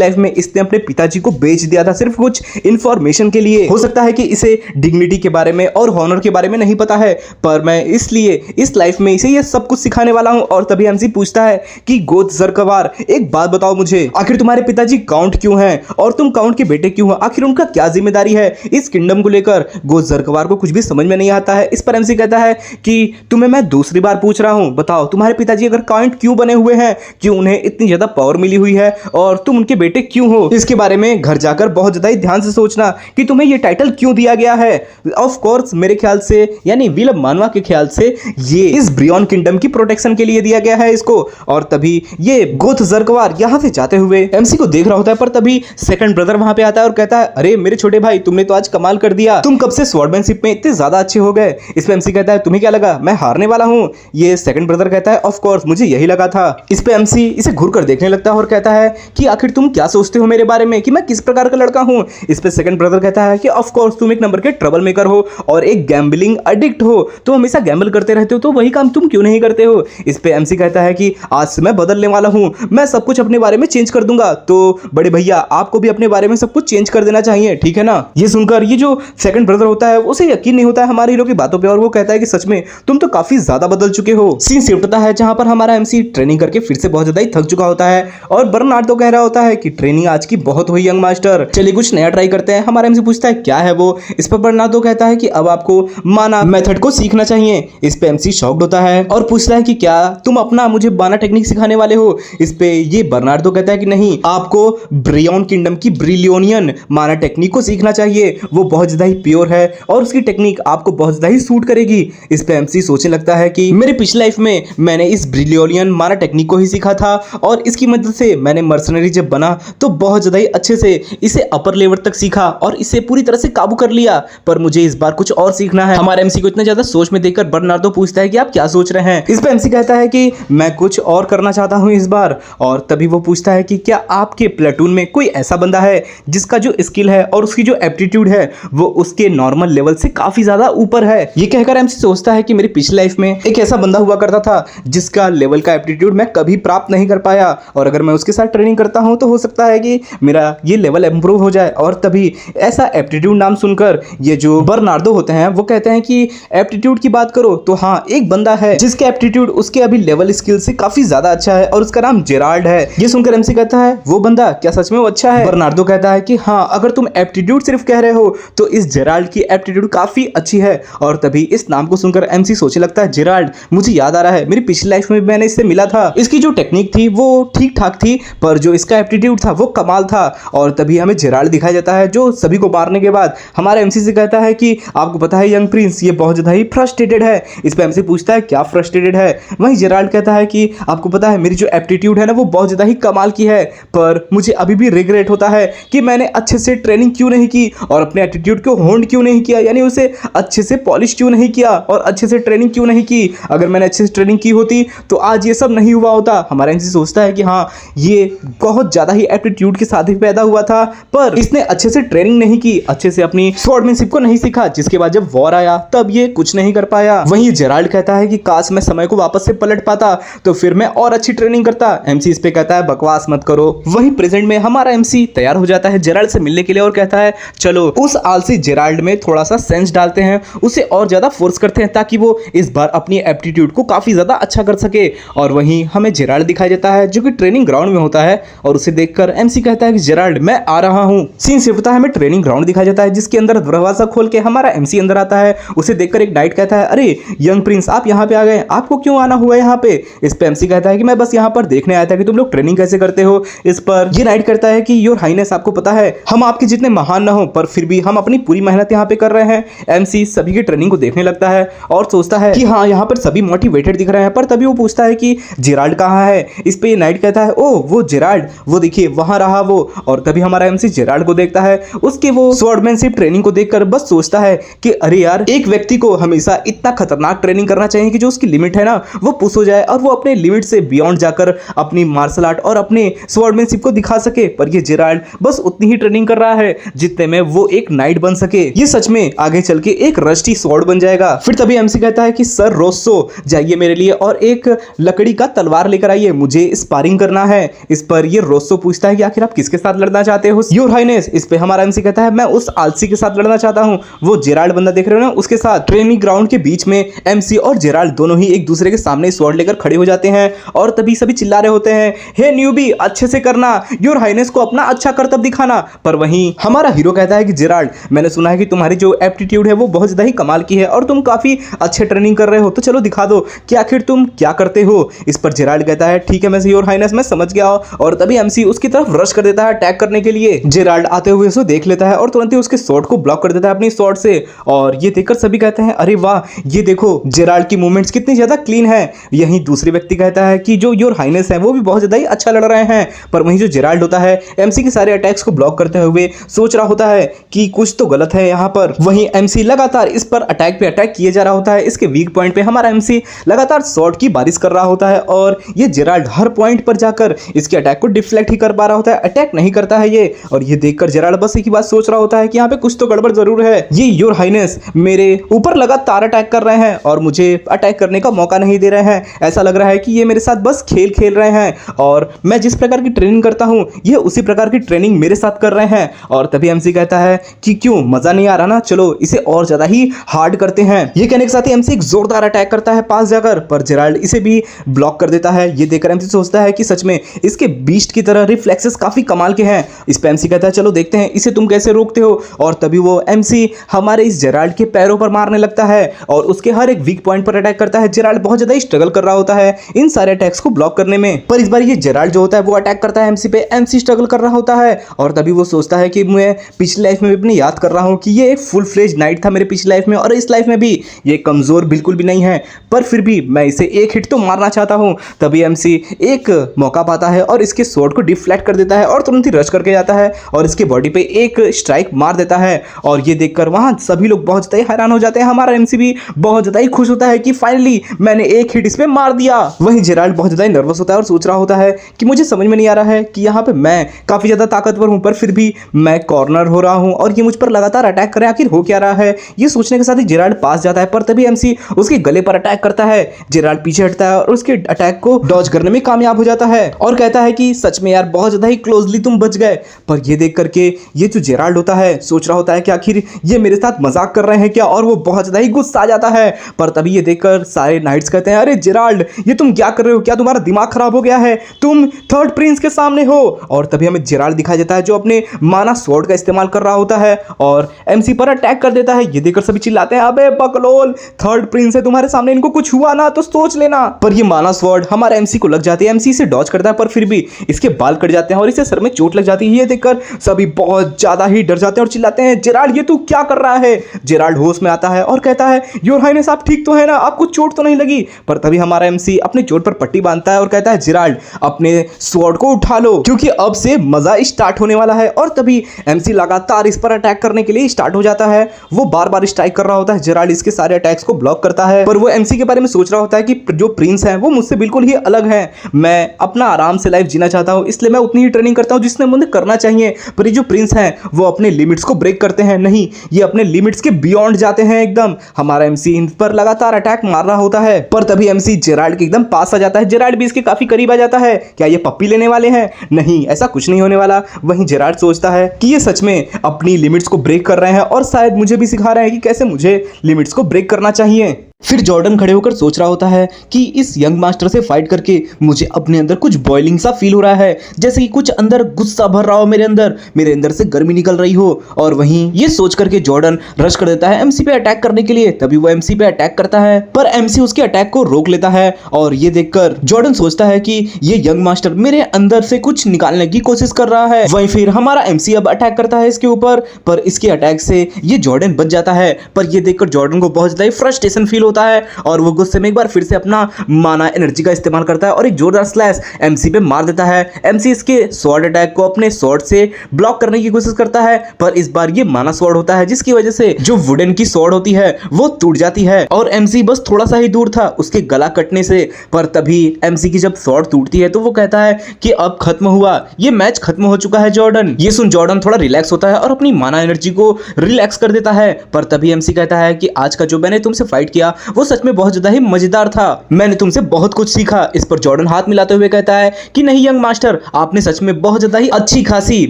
लाइफ में इसने अपने पिताजी को बेच दिया था सिर्फ कुछ इंफॉर्मेशन के लिए। हो सकता है कि इसे डिग्निटी के बारे में और हॉनर के बारे में नहीं पता है, पर मैं इसलिए इस लाइफ में इसे ये सब कुछ सिखाने वाला हूं। और तभी एमसी पूछता है कि गोथ जरकवार एक बात बताओ मुझे, आखिर तुम्हारे पिताजी काउंट क्यों हैं और तुम काउंट के बेटे क्यों हो, आखिर उनका क्या जिम्मेदारी है इस किंगडम को लेकर। गोथ जरकवार को कुछ भी समझ में नहीं आता है। इस पर एमसी कहता है कि तुम्हें मैं दूसरी बार पूछ रहा हूं, बताओ तुम्हारे पिताजी अगर काउंट क्यों बने हुए हैं, क्यों उन्हें इतनी ज्यादा पावर मिली हुई है और तुम उनके बेटे क्यों हो। इसके बारे में घर जाकर बहुत ज्यादा ध्यान से सोचना कि तुम्हें यह टाइटल क्यों दिया गया है। ऑफ कोर्स मेरे ख्याल से यानी विलब मानवा के ख्याल से ये इस ब्रियन किंगडम की प्रोटेक्शन के लिए दिया गया है इसको। और तभी ये गोथ जरकवार यहां से जाते हुए एमसी को देख रहा होता है, पर तभी सेकंड ब्रदर वहां पे आता है और कहता है अरे मेरे छोटे भाई तुमने तो आज कमाल कर दिया, तुम कब से स्वॉर्डमैनशिप में इतने ज्यादा अच्छे हो गए। इस पे एमसी कहता है तुम्हें क्या लगा मैं हारने वाला हूं। ये सेकंड ब्रदर कहता है ऑफ कोर्स मुझे यही लगा था। इस पे एमसी इसे घूर कर देखने लगता है और कहता है कि आखिर तुम क्या सोचते हो मेरे बारे में कि मैं किस प्रकार का लड़का हूं। इस पे सेकंड ब्रदर कहता है कि ऑफ कोर्स तुम एक नंबर के ट्रबल मेकर हो और एक गैम्बलिंग एडिक्ट हो, तुम हमेशा गैम्बल करते रहते हो, तो वही काम तुम क्यों नहीं करते हो। इस पे एमसी कहता है कि आज से मैं बदलने वाला हूं, मैं सब कुछ अपने बारे में चेंज कर दूंगा। तो बड़े भैया आपको भी अपने बारे में सब कुछ चेंज कर देना चाहिए, ठीक है ना। ये सुनकर ये जो सेकंड ब्रदर होता है उसे यकीन नहीं होता है हमारे हीरो की बातों पे और वो कहता है कि सच में तुम तो काफी ज्यादा बदल चुके हो। सीन शिफ्ट होता है जहां पर हमारा एमसी ट्रेनिंग करके फिर से बहुत ज्यादा ही थक चुका होता है और बर्नार्डो कह रहा होता है कि ट्रेनिंग आज की बहुत हुई यंग मास्टर, चलिए कुछ नया ट्राई करते हैं। हमारा एमसी पूछता है क्या है वो। इस पर बर्नार्डो कहता है कि अब आपको माना मेथड को सीखना चाहिए। इस पे एमसी शॉक्ड होता है और पूछता है कि क्या तुम अपना मुझे बाना टेक्निक सिखाने वाले हो। इस पे ये बर्नार्डो कहता है कि नहीं, आपको ब्रियन किंगडम की ब्रिलियनियन माना टेक्निक को सीखना चाहिए, वो बहुत ज्यादा ही प्योर है और उसकी टेक्निक आपको बहुत ज्यादा ही सूट करेगी। इस पे एमसी सोचने लगता है कि मेरे पिछले लाइफ में मैंने इस ब्रिलियनियन माना टेक्निक को ही सीखा था और इसकी मदद से मैंने मर्सनरी जब बना तो बहुत ज्यादा ही अच्छे से इसे अपर लेवल तक सीखा और इसे पूरी तरह से काबू कर लिया, पर मुझे इस बार कुछ और सीखना है। हमारे एमसी को इतना ज्यादा सोच में देखकर बर्नार्डो पूछता है कि आप क्या सोच रहे हैं। इस पे एमसी कहता है कि मैं कुछ और करना चाहता हूं इस बार। और तभी वो पूछता है कि क्या आपके प्लेटून में कोई ऐसा बंदा है जिसका जो स्किल है और उसकी जो एप्टीट्यूड है वो उसके नॉर्मल लेवल से काफी ज्यादा ऊपर है। ये कहकर एमसी सोचता है कि मेरी पिछली लाइफ में एक ऐसा बंदा हुआ करता था जिसका लेवल का एप्टीट्यूड मैं कभी प्राप्त नहीं कर पाया और अगर मैं उसके साथ ट्रेनिंग करता हूं तो हो सकता है कि मेरा ये लेवल इंप्रूव हो जाए। और तभी ऐसा एप्टीट्यूड नाम सुनकर ये जो बर्नार्डो होते हैं वो कहते हैं कि एप्टीट्यूड की बात करो तो हाँ एक बंदा है जिसके एप्टीट्यूड उसके अभी लेवल स्किल से काफी ज्यादा अच्छा है और उसका नाम जेराल्ड है। ये सुनकर एमसी कहता है वो बंदा क्या सच में वो अच्छा है। बर्नार्डो कहता है कि हाँ अगर तुम एप्टीट्यूड सिर्फ कह रहे हो तो इस जेराल्ड की एप्टीट्यूड काफी अच्छी है। और तभी इस नाम को सुनकर एमसी सोचने लगता है जेराल्ड, मुझे याद आ रहा है मेरी पिछली लाइफ में मैंने इससे मिला था, इसकी जो टेक्निक थी वो ठीक ठाक थी पर जो इसका एप्टीट्यूड था वो कमाल था। और तभी हमें जेराल्ड दिखाया जाता है जो सभी को मारने के बाद हमारा एमसी से कहता है कि आपको पता है यंग प्रिंस ये बहुत ज्यादा ही फ्रस्ट्रेटेड है। इस पे एमसी पूछता है क्या फ्रस्ट्रेटेड है। वहीं जेराल्ड कहता है कि आपको पता है मेरी जो एप्टीट्यूड है ना वो बहुत ज्यादा ही कमाल की है पर मुझे अभी भी रिग्रेट होता है कि मैंने अच्छे से ट्रेनिंग क्यों नहीं की और अपने एटीट्यूड को होल्ड क्यों नहीं किया, यानी उसे अच्छे से पॉलिश क्यों नहीं किया और अच्छे से ट्रेनिंग क्यों नहीं की। अगर मैंने अच्छे से ट्रेनिंग की होती तो आज ये सब नहीं हुआ होता। हमारा एमसी सोचता है कि हाँ ये बहुत ज्यादा ही एप्टीट्यूड के साथ ही पैदा हुआ था पर इसने अच्छे से ट्रेनिंग नहीं की, अच्छे से अपनी स्वॉर्डमैनशिप को नहीं सीखा, जिसके बाद जब वॉर आया तब ये कुछ नहीं कर पाया। वहीं जेराल्ड कहता है कि काश मैं समय को वापस से पलट पाता तो फिर मैं और अच्छी ट्रेनिंग करता। एमसी इस पे कहता है बकवास मत करो। वहीं प्रेजेंट में हमारा एमसी तैयार हो जाता है जेराल्ड से मिलने के लिए और कहता है चलो उस आलसी जेराल्ड में थोड़ा सा सेंस डालते हैं, उसे और ज्यादा फोर्स करते हैं ताकि वो इस बार अपनी एप्टीट्यूड को काफी ज्यादा अच्छा कर सके। और वहीं हमें जेराल्ड दिखाया जाता है जो कि ट्रेनिंग ग्राउंड में होता है और उसे देखकर एमसी कहता है कि जेराल्ड मैं आ रहा हूं। सीन शिफ्ट होता है, हमें ट्रेनिंग ग्राउंड दिखाया जाता है जिसके अंदर दरवाजा खोल के हमारा एमसी अंदर आता है। उसे देखकर एक नाइट कहता है अरे यंग प्रिंस आप यहाँ पे आ गए, आपको क्यों आना हुआ यहाँ पे। इस पे एमसी कहता है कि मैं बस यहाँ पर देखने आया था कि तुम लोग ट्रेनिंग कैसे करते हो। इस पर ये नाइट करता है कि योर हाइनेस आपको पता है हम आपके जितने महान ना हो पर फिर भी हम अपनी पूरी मेहनत यहाँ पे कर रहे हैं। एमसी सभी की ट्रेनिंग को देखने लगता है और सोचता है कि हाँ यहाँ पर सभी मोटिवेटेड दिख रहे हैं। पर तभी वो पूछता है कि जेराल्ड कहाँ है। इस पे नाइट कहता है, ओ वो जेराल्ड, वो देखिए वहां रहा वो। और तभी हमारा एमसी जेराल्ड को देखता है। उसके वो स्वॉर्डमैनशिप ट्रेनिंग को देखकर बस सोचता है कि अरे यार, एक व्यक्ति को हमेशा इतना खतरनाक ट्रेनिंग करना चाहिए कि जो उसकी लिमिट है ना वो पुश हो जाए और वो अपने लिमिट से बियॉन्ड जाकर अपनी मार्शल आर्ट और अपने स्वॉर्डमैनशिप को दिखा सके। पर ये जेराल्ड बस उतनी ही ट्रेनिंग कर रहा है जितने में वो एक नाइट बन सके। ये सच में आगे चल के एक रस्टी स्वॉर्ड बन जाएगा। फिर तभी एमसी कहता है कि सर रोस्सो, जाइए मेरे लिए और एक लकड़ी का तलवार लेकर आइए, मुझे स्पारिंग करना है। इस पर ये रोस्सो पूछता है कि आखिर आप किसके साथ लड़ना चाहते हो योर हाइनेस। इस पे हमारा एमसी कहता है, मैं उस आलसी के साथ लड़ना चाहता हूं, वो जेराल्ड बंदा देख रहे हो ना, उसके साथ। ट्रेनिंग ग्राउंड के बीच में एमसी और जेराल्ड दोनों ही एक दूसरे के सामने स्वॉर्ड लेकर खड़े हो जाते हैं और तभी सभी चिल्ला रहे होते हैं, हे न्यूबी, अच्छे से करना, योर हाइनेस को अपना अच्छा करतब दिखाना। पर वहीं हमारा हीरो कहता है कि जेराल्ड, मैंने सुना है कि तुम्हारी जो एप्टीट्यूड है वो बहुत ज्यादा ही कमाल की है और तुम काफी अच्छे ट्रेनिंग कर रहे हो, तो चलो दिखा दो कि आखिर तुम क्या करते हो। इस पर जेराल्ड कहता है, ठीक है मैं योर हाइनेस, मैं समझ गया। और तभी एमसी उसकी तरफ रश कर देता है अटैक करने के लिए। जेराल्ड आते हुए उसे देख लेता है और तुरंत ही उसके स्वॉर्ड को ब्लॉक कर देता है अपनी स्वॉर्ड से। और ये देखकर सभी कहते हैं, अरे वाह, ये देखो जेराल्ड की मूवमेंट्स कितनी ज्यादा क्लीन है। यहीं दूसरे व्यक्ति कहता है कि जो योर हाइनेस है वो भी बहुत ज्यादा ही अच्छा लड़ रहे हैं। पर वहीं जो जेराल्ड होता है एमसी के सारे अटैक्स को ब्लॉक करते हुए सोच रहा होता है कि कुछ तो गलत है यहाँ पर। वहीं एमसी लगातार इस पर अटैक पे अटैक किए जा रहा होता है। इसके वीक पॉइंट पे हमारा एमसी लगातार शॉट की बारिश कर रहा होता है और ये जेराल्ड हर पॉइंट पर जाकर इसके अटैक को डिफ्लेक्ट ही कर पा रहा होता है, अटैक नहीं करता है ये। और ये देखकर जेराल्ड बस एक ही बात सोच रहा होता है कि यहाँ पे कुछ तो गड़बड़ जरूर है। ये योर हाइनेस मेरे ऊपर लगातार अटैक कर रहे हैं और मुझे अटैक करने का मौका नहीं दे रहे हैं। ऐसा लग रहा है कि ये मेरे साथ बस खेल खेल रहे हैं और मैं जिस प्रकार की ट्रेनिंग करता हूँ ये उसी प्रकार की ट्रेनिंग मेरे साथ कर रहे हैं। और तभी एमसी कहता है कि क्यों, मजा नहीं आ रहा ना, चलो इसे और ज्यादा ही हार्ड करते हैं। ये कहने के साथ ही एमसी एक जोरदार अटैक करता है पास जाकर, पर जेराल्ड इसे भी ब्लॉक कर देता है। ये देखकर एमसी सोचता है कि सच में इसके बीस्ट की तरह रिफ्लेक्सेस काफी कमाल के हैं। इस पे एमसी कहता है, चलो देखते हैं इसे तुम कैसे रोकते हो। और तभी वो एमसी हमारे इस जेराल्ड के पैरों पर मारने लगता है और उसके हर एक वीक पॉइंट पर अटैक करता है। जेराल्ड बहुत ज्यादा स्ट्रगल कर रहा होता है इन सारे अटैक्स को ब्लॉक करने में। पर इस बार ये जेराल्ड जो होता है वो अटैक करता है एमसी पे, एमसी स्ट्रगल कर रहा होता है। और तभी वो सोचता है कि मैं पिछली लाइफ में भी अपनी याद कर रहा हूं कि ये एक फुल फ्लेज नाइट था मेरे पिछली लाइफ में और इस लाइफ में भी ये कमजोर बिल्कुल भी नहीं है, पर फिर भी मैं इसे एक हिट तो मारना चाहता हूं। तभी एमसी एक मौका पाता है और इसके स्वॉर्ड को डिफ्लेक्ट कर देता है और तुरंत ही रश करके जाता है और इसके बॉडी पे एक स्ट्राइक मार देता है। और ये देखकर वहां सभी लोग बहुत ज्यादा हैरान हो जाते हैं। हमारा एमसी भी बहुत ज्यादा ही खुश होता है कि फाइनली मैंने एक हिट इस पे मार दिया। वहीं जेराल्ड बहुत ज्यादा नर्वस होता है और सोच रहा होता है कि मुझे समझ में नहीं आ रहा है कि यहाँ पे मैं काफी ज्यादा ताकतवर हूं पर फिर भी मैं कॉर्नर हो रहा हूं और ये मुझ पर लगातार अटैक कर रहे हैं, आखिर हो क्या रहा है। ये सोचने के साथ ही जेराल्ड पास जाता है पर तभी एमसी उसके गले पर अटैक करता है। जेराल्ड पीछे हटता है और उसके अटैक को डॉज करने में कामयाब हो जाता है और कहता है कि सच में यार बहुत ज्यादा ही क्लोजली तुम बच गए। पर ये देख करके ये जो जेराल्ड होता है सोच रहा होता है कि आखिर ये मेरे साथ मजाक कर रहे हैं क्या, और वो बहुत ज्यादा ही गुस्सा आ जाता है। पर तभी ये देखकर सारे नाइट्स कहते हैं, अरे जेराल्ड ये तुम क्या कर रहे हो, क्या तुम्हारा दिमाग खराब हो गया है, तुम थर्ड प्रिंस के सामने हो। और तभी हमें जेराल्ड दिखाई देता है जो अपने माना स्वॉर्ड का इस्तेमाल कर रहा होता है और एमसी पर अटैक कर देता है। ये देखकर सभी चिल्लाते हैं, अबे बकलोल, थर्ड प्रिंस है तुम्हारे सामने, इनको कुछ हुआ ना तो सोच लेना। पर ये माना स्वॉर्ड हमारे एमसी को लग जाती है, एमसी से डॉज करता है पर फिर भी इसके बाल कट जाते हैं और इसे सर में चोट लग जाती है। ये देखकर सभी बहुत ज्यादा ही डर जाते हैं और चिल्लाते हैं, जेराल्ड ये तू क्या कर रहा है। जेराल्ड होश में आता है और कहता है, योर हाइनेस आप ठीक तो है ना, आपको चोट तो नहीं लगी। पर तभी हमारा एमसी अपनी चोट पर पट्टी बांधता है और कहता है, जेराल्ड अपने स्वॉर्ड को उठा लो क्योंकि अब से मजा स्टार्ट होने वाला है। और तभी एमसी लगातार इस पर अटैक करने के लिए स्टार्ट हो जाता है। वो बार बार स्ट्राइक कर रहा होता है, जेराल्ड इसके सारे अटैक्स को ब्लॉक करता है। पर वो एमसी के बारे में सोच रहा होता है कि जो प्रिंस है वो मुझसे बिल्कुल ही अलग है, मैं अपना आराम से लाइफ जीना चाहता हूं, इसलिए मैं उतनी ही ट्रेनिंग करता हूं जिसने मुझे करना चाहिए। पर ये जो प्रिंस हैं वो अपने लिमिट्स को ब्रेक करते हैं, नहीं ये अपने लिमिट्स के बियॉन्ड जाते हैं एकदम। हमारा एमसी इन पर लगातार अटैक मार रहा होता है पर तभी एमसी जेराल्ड के एकदम पास आ जाता है। जेराल्ड भी इसके काफी करीब आ जाता है। क्या ये पप्पी लेने वाले हैं? नहीं, ऐसा कुछ नहीं होने वाला। वहीं जेराल्ड सोचता है कि ये सच में अपनी लिमिट्स को ब्रेक कर रहे हैं और शायद मुझे भी सिखा रहे हैं कि कैसे मुझे लिमिट्स को ब्रेक करना चाहिए। फिर जॉर्डन खड़े होकर सोच रहा होता है कि इस यंग मास्टर से फाइट करके मुझे अपने अंदर कुछ बॉइलिंग सा फील हो रहा है, जैसे कि कुछ अंदर गुस्सा भर रहा हो मेरे अंदर से गर्मी निकल रही हो। और वहीं ये सोच करके जॉर्डन रश कर देता है एमसी पे अटैक करने के लिए। तभी वो एमसी पे अटैक करता है, पर एमसी उसके अटैक को रोक लेता है। और ये देखकर जॉर्डन सोचता है कि ये यंग मास्टर मेरे अंदर से कुछ निकालने की कोशिश कर रहा है। वहीं फिर हमारा एमसी अब अटैक करता है इसके ऊपर, पर इसके अटैक से ये जॉर्डन बच जाता है। पर ये देखकर जॉर्डन को बहुत ज्यादा फ्रस्ट्रेशन फील होता है और वो गुस्से में एक बार फिर से अपना माना एनर्जी का इस्तेमाल करता है और एक जोरदार स्लैश एमसी पे मार देता है। एमसी इसके स्वॉर्ड अटैक को अपने स्वॉर्ड से ब्लॉक करने की कोशिश करता है, पर इस बार ये माना स्वॉर्ड होता है, जिसकी वजह से जो वुडन की स्वॉर्ड होती है वो टूट जाती है और एमसी बस थोड़ा सा ही दूर था उसके गला कटने से। पर तभी एमसी की जब स्वॉर्ड टूटती है तो वो कहता है कि अब खत्म हुआ, ये मैच खत्म हो चुका है जॉर्डन। ये सुन जॉर्डन थोड़ा रिलैक्स होता है और अपनी माना एनर्जी को रिलैक्स कर देता है। पर तभी एमसी कहता है कि आज का जो मैंने तुमसे फाइट किया वो सच में बहुत ज्यादा ही मजेदार था, मैंने तुमसे बहुत कुछ सीखा। इस पर जॉर्डन हाथ मिलाते हुए कहता है कि नहीं यंग मास्टर, आपने सच में बहुत ज्यादा ही अच्छी खासी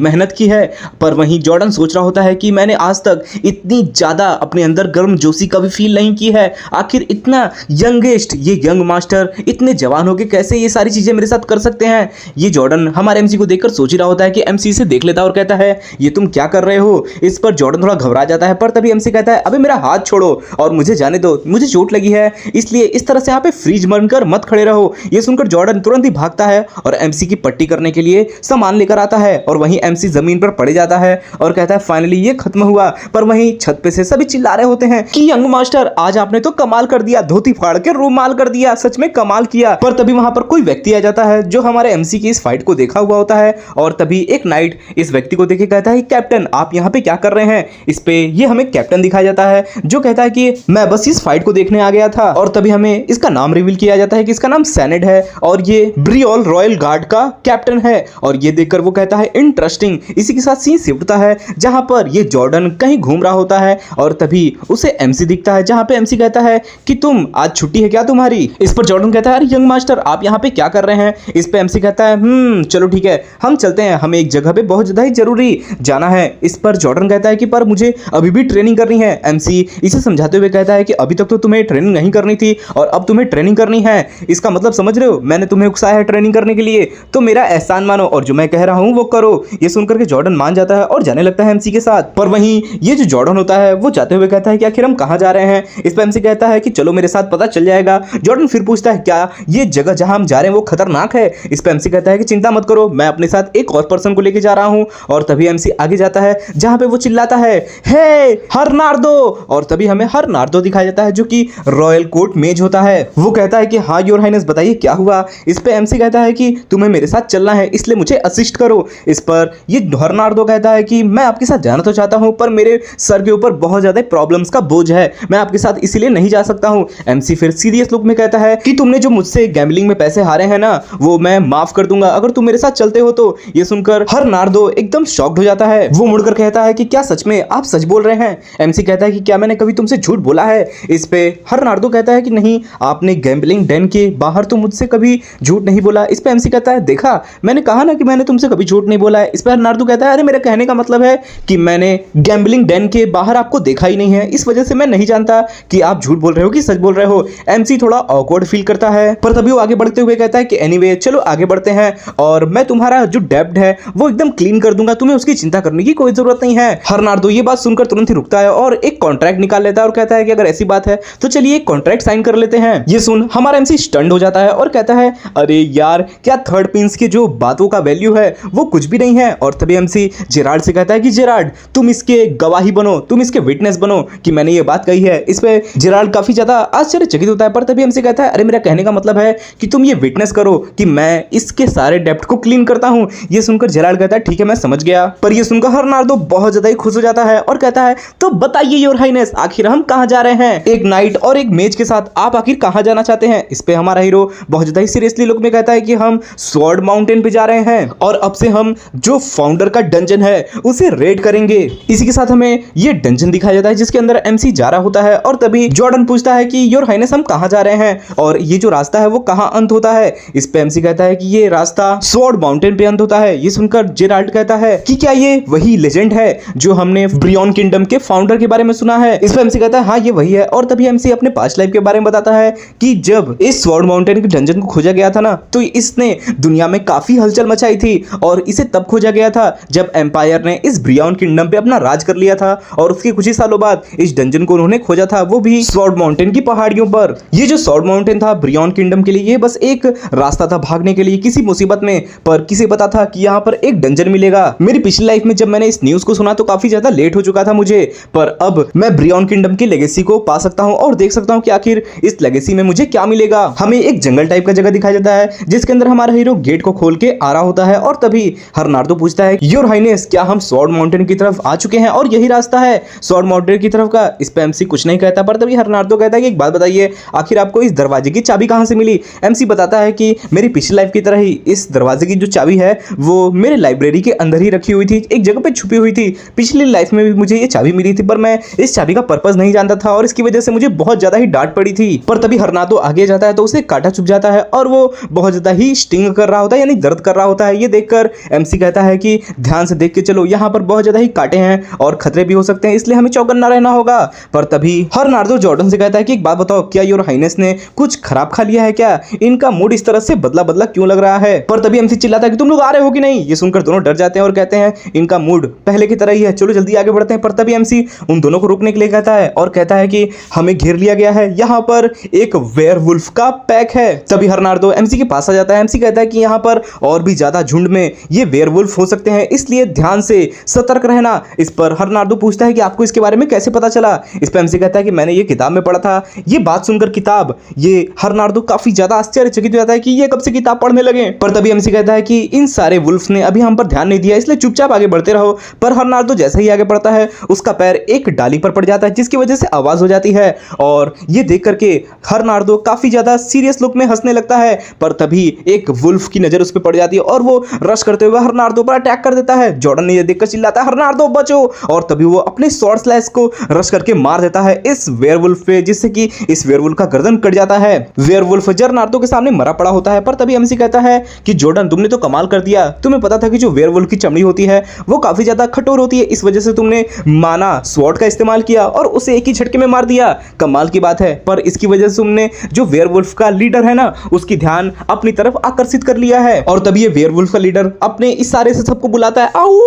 मेहनत की है। पर वहीं जॉर्डन सोच रहा होता है कि मैंने आज तक इतनी ज्यादा अपने अंदर गर्म जोशी कभी फील नहीं की है। आखिर इतना यंगेस्ट ये यंग मास्टर इतने जवान होके कैसे ये सारी चीजें मेरे साथ कर सकते हैं। ये जॉर्डन हमारे एमसी को देखकर सोच ही रहा होता है कि एमसी से देख लेता है और कहता है ये तुम क्या कर रहे हो। इस पर जॉर्डन थोड़ा घबरा जाता है, पर तभी एमसी कहता है अबे मेरा हाथ छोड़ो और मुझे जाने दो, मुझे चोट लगी है, इसलिए इस तरह से यहाँ पे फ्रीज बनकर मत खड़े रहो। ये सुनकर जॉर्डन तुरंत ही भागता है और एमसी की पट्टी करने के लिए सामान लेकर आता है और वहीं एमसी जमीन पर पड़ जाता है और कहता है फाइनली ये खत्म हुआ। पर वहीं छत पे से सभी चिल्ला रहे होते हैं कि यंग मास्टर आज आपने तो कमाल कर दिया, धोती फाड़ के रूमाल कर दिया, सच में कमाल किया। पर तभी वहां पर कोई व्यक्ति आ जाता है जो हमारे एमसी की इस फाइट को देखा हुआ होता है और तभी एक नाइट इस व्यक्ति को देखे कहता है कैप्टन आप यहाँ पे क्या कर रहे हैं। इस पे ये हमें कैप्टन दिखाया जाता है जो कहता है कि मैं बस इस फाइट को देखने आ गया था। और तभी हमें इसका नाम रिवील किया जाता है कि इसका नाम सैनेड है और ये ब्रियोल रॉयल गार्ड का कैप्टन है। और ये देखकर वो कहता है इंटरेस्टिंग। इसी के साथ सीन शिफ्ट होता है जहां पर ये जॉर्डन कहीं घूम रहा होता है और तभी उसे एमसी दिखता है, जहां पे एमसी कहता है कि तुम आज छुट्टी है क्या तुम्हारी। इस पर जॉर्डन कहता है अरे यंग मास्टर आप यहाँ पे क्या कर रहे हैं। इस पे एमसी कहता है चलो ठीक है हम चलते हैं, हमें एक जगह पे बहुत ज्यादा ही जरूरी जाना है। इस पर जॉर्डन कहता है कि पर मुझे अभी भी ट्रेनिंग करनी है। एमसी इसे समझाते हुए कहता है कि अभी तक तो तुम्हें ट्रेनिंग नहीं करनी थी और अब तुम्हें ट्रेनिंग करनी है, इसका मतलब समझ रहे हो, मैंने तुम्हें उकसाया है ट्रेनिंग करने के लिए, तो मेरा एहसान मानो और जो मैं कह रहा हूं वो करो। ये सुनकर के जॉर्डन मान जाता है और जाने लगता है एमसी के साथ। पर वहीं ये जो जॉर्डन होता है वो जाते हुए कहता है कि आखिर हम कहां जा रहे हैं। इस पर एमसी कहता है कि चलो मेरे साथ पता चल जाएगा। जॉर्डन फिर पूछता है क्या ये जगह जहां हम जा रहे हैं वो खतरनाक है। इस पर एमसी कहता है कि चिंता मत करो, मैं अपने साथ एक और पर्सन को लेके जा रहा हूं। और तभी एमसी आगे जाता है जहां पे वो चिल्लाता है हे हरनार्डो। और तभी हमें हरनार्डो दिखाया जाता है जो कि रॉयल कोर्ट मेज होता है। वो कहता है कि हाँ योर हाइनेस बताइए क्या हुआ। इस पे एमसी कहता है कि तुम्हें मेरे साथ चलना है इसलिए मुझे असिस्ट करो। इस पर ये हरनार्डो कहता है कि मैं आपके साथ जाना तो चाहता हूं पर मेरे सर के ऊपर बहुत ज्यादा प्रॉब्लम्स का बोझ है, मैं आपके साथ इसीलिए नहीं जा सकता हूं। एमसी फिर सीरियस लुक में कहता है कि तुमने जो मुझसे गैम्बलिंग में पैसे हारे हैं ना वो मैं माफ कर दूंगा अगर तुम मेरे साथ चलते हो तो। ये सुनकर हरनार्डो एकदम शॉक्ड हो जाता है। वो मुड़कर कहता है कि क्या सच में आप सच बोल रहे हैं। एमसी कहता है कि क्या मैंने कभी तुमसे झूठ बोला है। इस पे हरनार्डो कहता है कि नहीं आपने गैम्बलिंग डेन के बाहर तो मुझसे कभी झूठ नहीं बोला। इस पे एमसी कहता है देखा मैंने कहा ना कि मैंने तुमसे कभी झूठ नहीं बोला है। इस पे हरनार्डो कहता है अरे मेरा कहने का मतलब है कि मैंने गैम्बलिंग डेन के बाहर आपको देखा ही नहीं है, इस वजह से मैं नहीं जानता कि आप झूठ बोल रहे हो कि सच बोल रहे हो। एमसी थोड़ा ऑकवर्ड फील करता है पर तभी वो आगे बढ़ते हुए कहता है कि एनीवे चलो आगे बढ़ते हैं और मैं तुम्हारा जो डेब्ट है वो एकदम क्लीन कर दूंगा, तुम्हें उसकी चिंता करने की कोई जरूरत नहीं है। हरनार्डो ये बात सुनकर तुरंत ही रुकता है और एक कॉन्ट्रैक्ट निकाल लेता है और कहता है कि अगर ऐसी बात है तो चलिए एक कॉन्ट्रैक्ट साइन कर लेते हैं। ये सुन हमारा एमसी स्टंड हो जाता है और कहता है अरे यार क्या थर्ड पिंस की जो बातों का वैल्यू है वो कुछ भी नहीं है। और तभी एमसी जेराल्ड से कहता है कि जेराल्ड तुम इसके गवाही बनो, तुम इसके विटनेस बनो कि मैंने ये बात कही है। इस पे जेराल्ड काफी ज्यादा आश्चर्यचकित होता है पर तभी एमसी कहता है अरे मेरा कहने का मतलब है कि तुम ये विटनेस करो कि मैं इसके सारे डेब्ट को क्लीन करता हूं। ये सुनकर जेराल्ड कहता है ठीक है मैं समझ गया। पर ये सुनकर हरनार्डो बहुत ज्यादा ही खुश हो जाता है और कहता है तो बताइए योर हाइनेस आखिर हम कहां जा रहे हैं, एक नाइट और एक मेज के साथ आप आखिर कहां जाना चाहते हैं। इस पे हमारा हीरो बहुत ज्यादा ही सीरियसली लुक में कहता है कि हम स्वॉर्ड माउंटेन पे जा रहे हैं और अब से हम जो फाउंडर का डंजन है उसे रेड करेंगे। इसी के साथ हमें ये डंजन दिखाया जाता है जिसके अंदर एमसी जा रहा होता है और तभी जॉर्डन पूछता है कि योर हाइनेस हम कहां जा रहे हैं और ये जो रास्ता है वो कहां अंत होता है। इस पे एमसी कहता है कि ये रास्ता स्वॉर्ड माउंटेन पे अंत होता है। ये सुनकर जेराल्ड कहता है कि क्या ये वही लेजेंड है जो हमने ब्रियन किंगडम के फाउंडर के बारे में सुना है। इस पे एमसी कहता है हाँ ये वही है। और तभी एमसी एमसी अपने पास्ट लाइफ के बारे में बताता है कि जब इस स्वॉर्ड माउंटेन के डंजन को खोजा गया था ना, तो इसने दुनिया में काफी हलचल मचाई थी और इसे तब खोजा गया था जब एम्पायर ने इस ब्रियॉन किंगडम पे अपना राज कर लिया था और उसके कुछ ही सालों बाद इस डंजन को उन्होंने खोजा था, वो भी स्वॉर्ड माउंटेन की पहाड़ियों पर। ये जो स्वॉर्ड माउंटेन था ब्रियॉन किंगडम के लिए ये बस एक रास्ता था भागने के लिए किसी मुसीबत में, पर किसे पता था कि यहाँ पर एक डंजन मिलेगा। मेरी पिछली लाइफ में जब मैंने इस न्यूज को सुना तो काफी ज्यादा लेट हो चुका था मुझे, पर अब मैं ब्रियॉन किंगडम की लेगेसी को पा सकता हूँ और देख सकता हूँ कि आखिर इस लेगेसी में मुझे क्या मिलेगा। हमें एक जंगल टाइप का जगह दिखाया जाता है जिसके अंदर हमारा हीरो गेट को खोल के आ रहा होता है और तभी हरनार्दो पूछता है, योर हाइनेस क्या हम स्वॉर्ड माउंटेन की तरफ आ चुके हैं और यही रास्ता है स्वॉर्ड माउंटेन की तरफ का। इस पे एमसी कुछ नहीं कहता, पर तभी हरनार्दो कहता है कि एक बात बताइए, आखिर आपको इस दरवाजे की चाबी कहां से मिली। एमसी बताता है कि मेरी पिछली लाइफ की तरह ही इस दरवाजे की जो चाबी है वो मेरे लाइब्रेरी के अंदर ही रखी हुई थी, एक जगह पे छुपी हुई थी। पिछली लाइफ में भी मुझे ये चाबी मिली थी, पर मैं इस चाबी का पर्पस नहीं जानता था और इसकी वजह से मुझे बहुत ज्यादा ही डांट पड़ी थी। पर तभी हरनार्दो आगे जाता है तो उसे कांटा चुभ जाता है और वो बहुत ज्यादा ही स्टिंग कर रहा होता है, यानी दर्द कर रहा होता है। ये देखकर एमसी कहता है कि ध्यान से देख के चलो, यहाँ पर बहुत ज्यादा ही कांटे हैं और खतरे भी हो सकते हैं, इसलिए हमें चौकन्ना रहना होगा। पर तभी हरनार्दो जॉर्डन से कहता है कि एक बात बताओ, क्या योर हाइनेस ने कुछ खराब खा लिया है क्या? इनका मूड इस तरह से बदला बदला क्यों लग रहा है? पर तभी एमसी चिल्लाता है कि तुम लोग आ रहे हो कि नहीं। ये सुनकर दोनों डर जाते हैं और कहते हैं इनका मूड पहले की तरह ही है, चलो जल्दी आगे बढ़ते हैं। पर तभी एमसी उन दोनों को रोकने के लिए कहता है और कहता है कि हमें घेर लिया गया है, यहाँ पर एक वेयरवुल्फ का पैक है। तभी हरनार्दो एमसी के पास आ जाता है। एमसी कहता है कि यहाँ पर और भी ज्यादा झुंड में ये वेयरवुल्फ हो सकते हैं, इसलिए ध्यान से सतर्क रहना। इस पर हरनार्दो पूछता है कि आपको इसके बारे में कैसे पता चला। इस पर एमसी कहता है कि मैंने ये किताब में पढ़ा था। ये बात सुनकर किताब, ये हरनार्दो काफी ज्यादा आश्चर्यचकित हो जाता है कि ये कब से किताब पढ़ने लगे। पर तभी एमसी कहता है कि इन सारे वुल्फ ने अभी हम पर ध्यान नहीं दिया, इसलिए चुपचाप आगे बढ़ते रहो। पर हरनार्दो जैसे ही आगे बढ़ता है उसका पैर एक डाली पर पड़ जाता है जिसकी वजह से आवाज हो जाती है और ये देख करके हरनार्दो काफी ज्यादा सीरियस लुक में हंसने लगता है। पर तभी एक वुल्फ की नजर उस पर पड़ जाती है और वो रश करते हुए हरनार्दो पर अटैक कर देता है। जॉर्डन ने ये देखकर चिल्लाता है हरनार्दो बचो, और तभी वो अपने स्वॉर्ड स्लैश को रश करके मार देता है इस वेयरवुल्फ पे, जिससे कि इस वेयरवुल्फ का गर्दन कट जाता है। वेयरवुल्फ हरनार्दो के सामने मरा पड़ा होता है। पर तभी एमसी कहता है कि जॉर्डन तुमने तो कमाल कर दिया, तुम्हें पता था कि जो वेयरवुल्फ की चमड़ी होती है वो काफी ज्यादा कठोर होती है, इस वजह से तुमने माना स्वॉर्ड का इस्तेमाल किया और उसे एक ही झटके में मार दिया, कमाल की बात है। पर इसकी वजह से तुमने जो वेयरवुल्फ का लीडर है ना उसकी ध्यान अपनी तरफ आकर्षित कर लिया है। और तभी ये वेयरवुल्फ का लीडर अपने इशारे से सबको बुलाता है आऊ,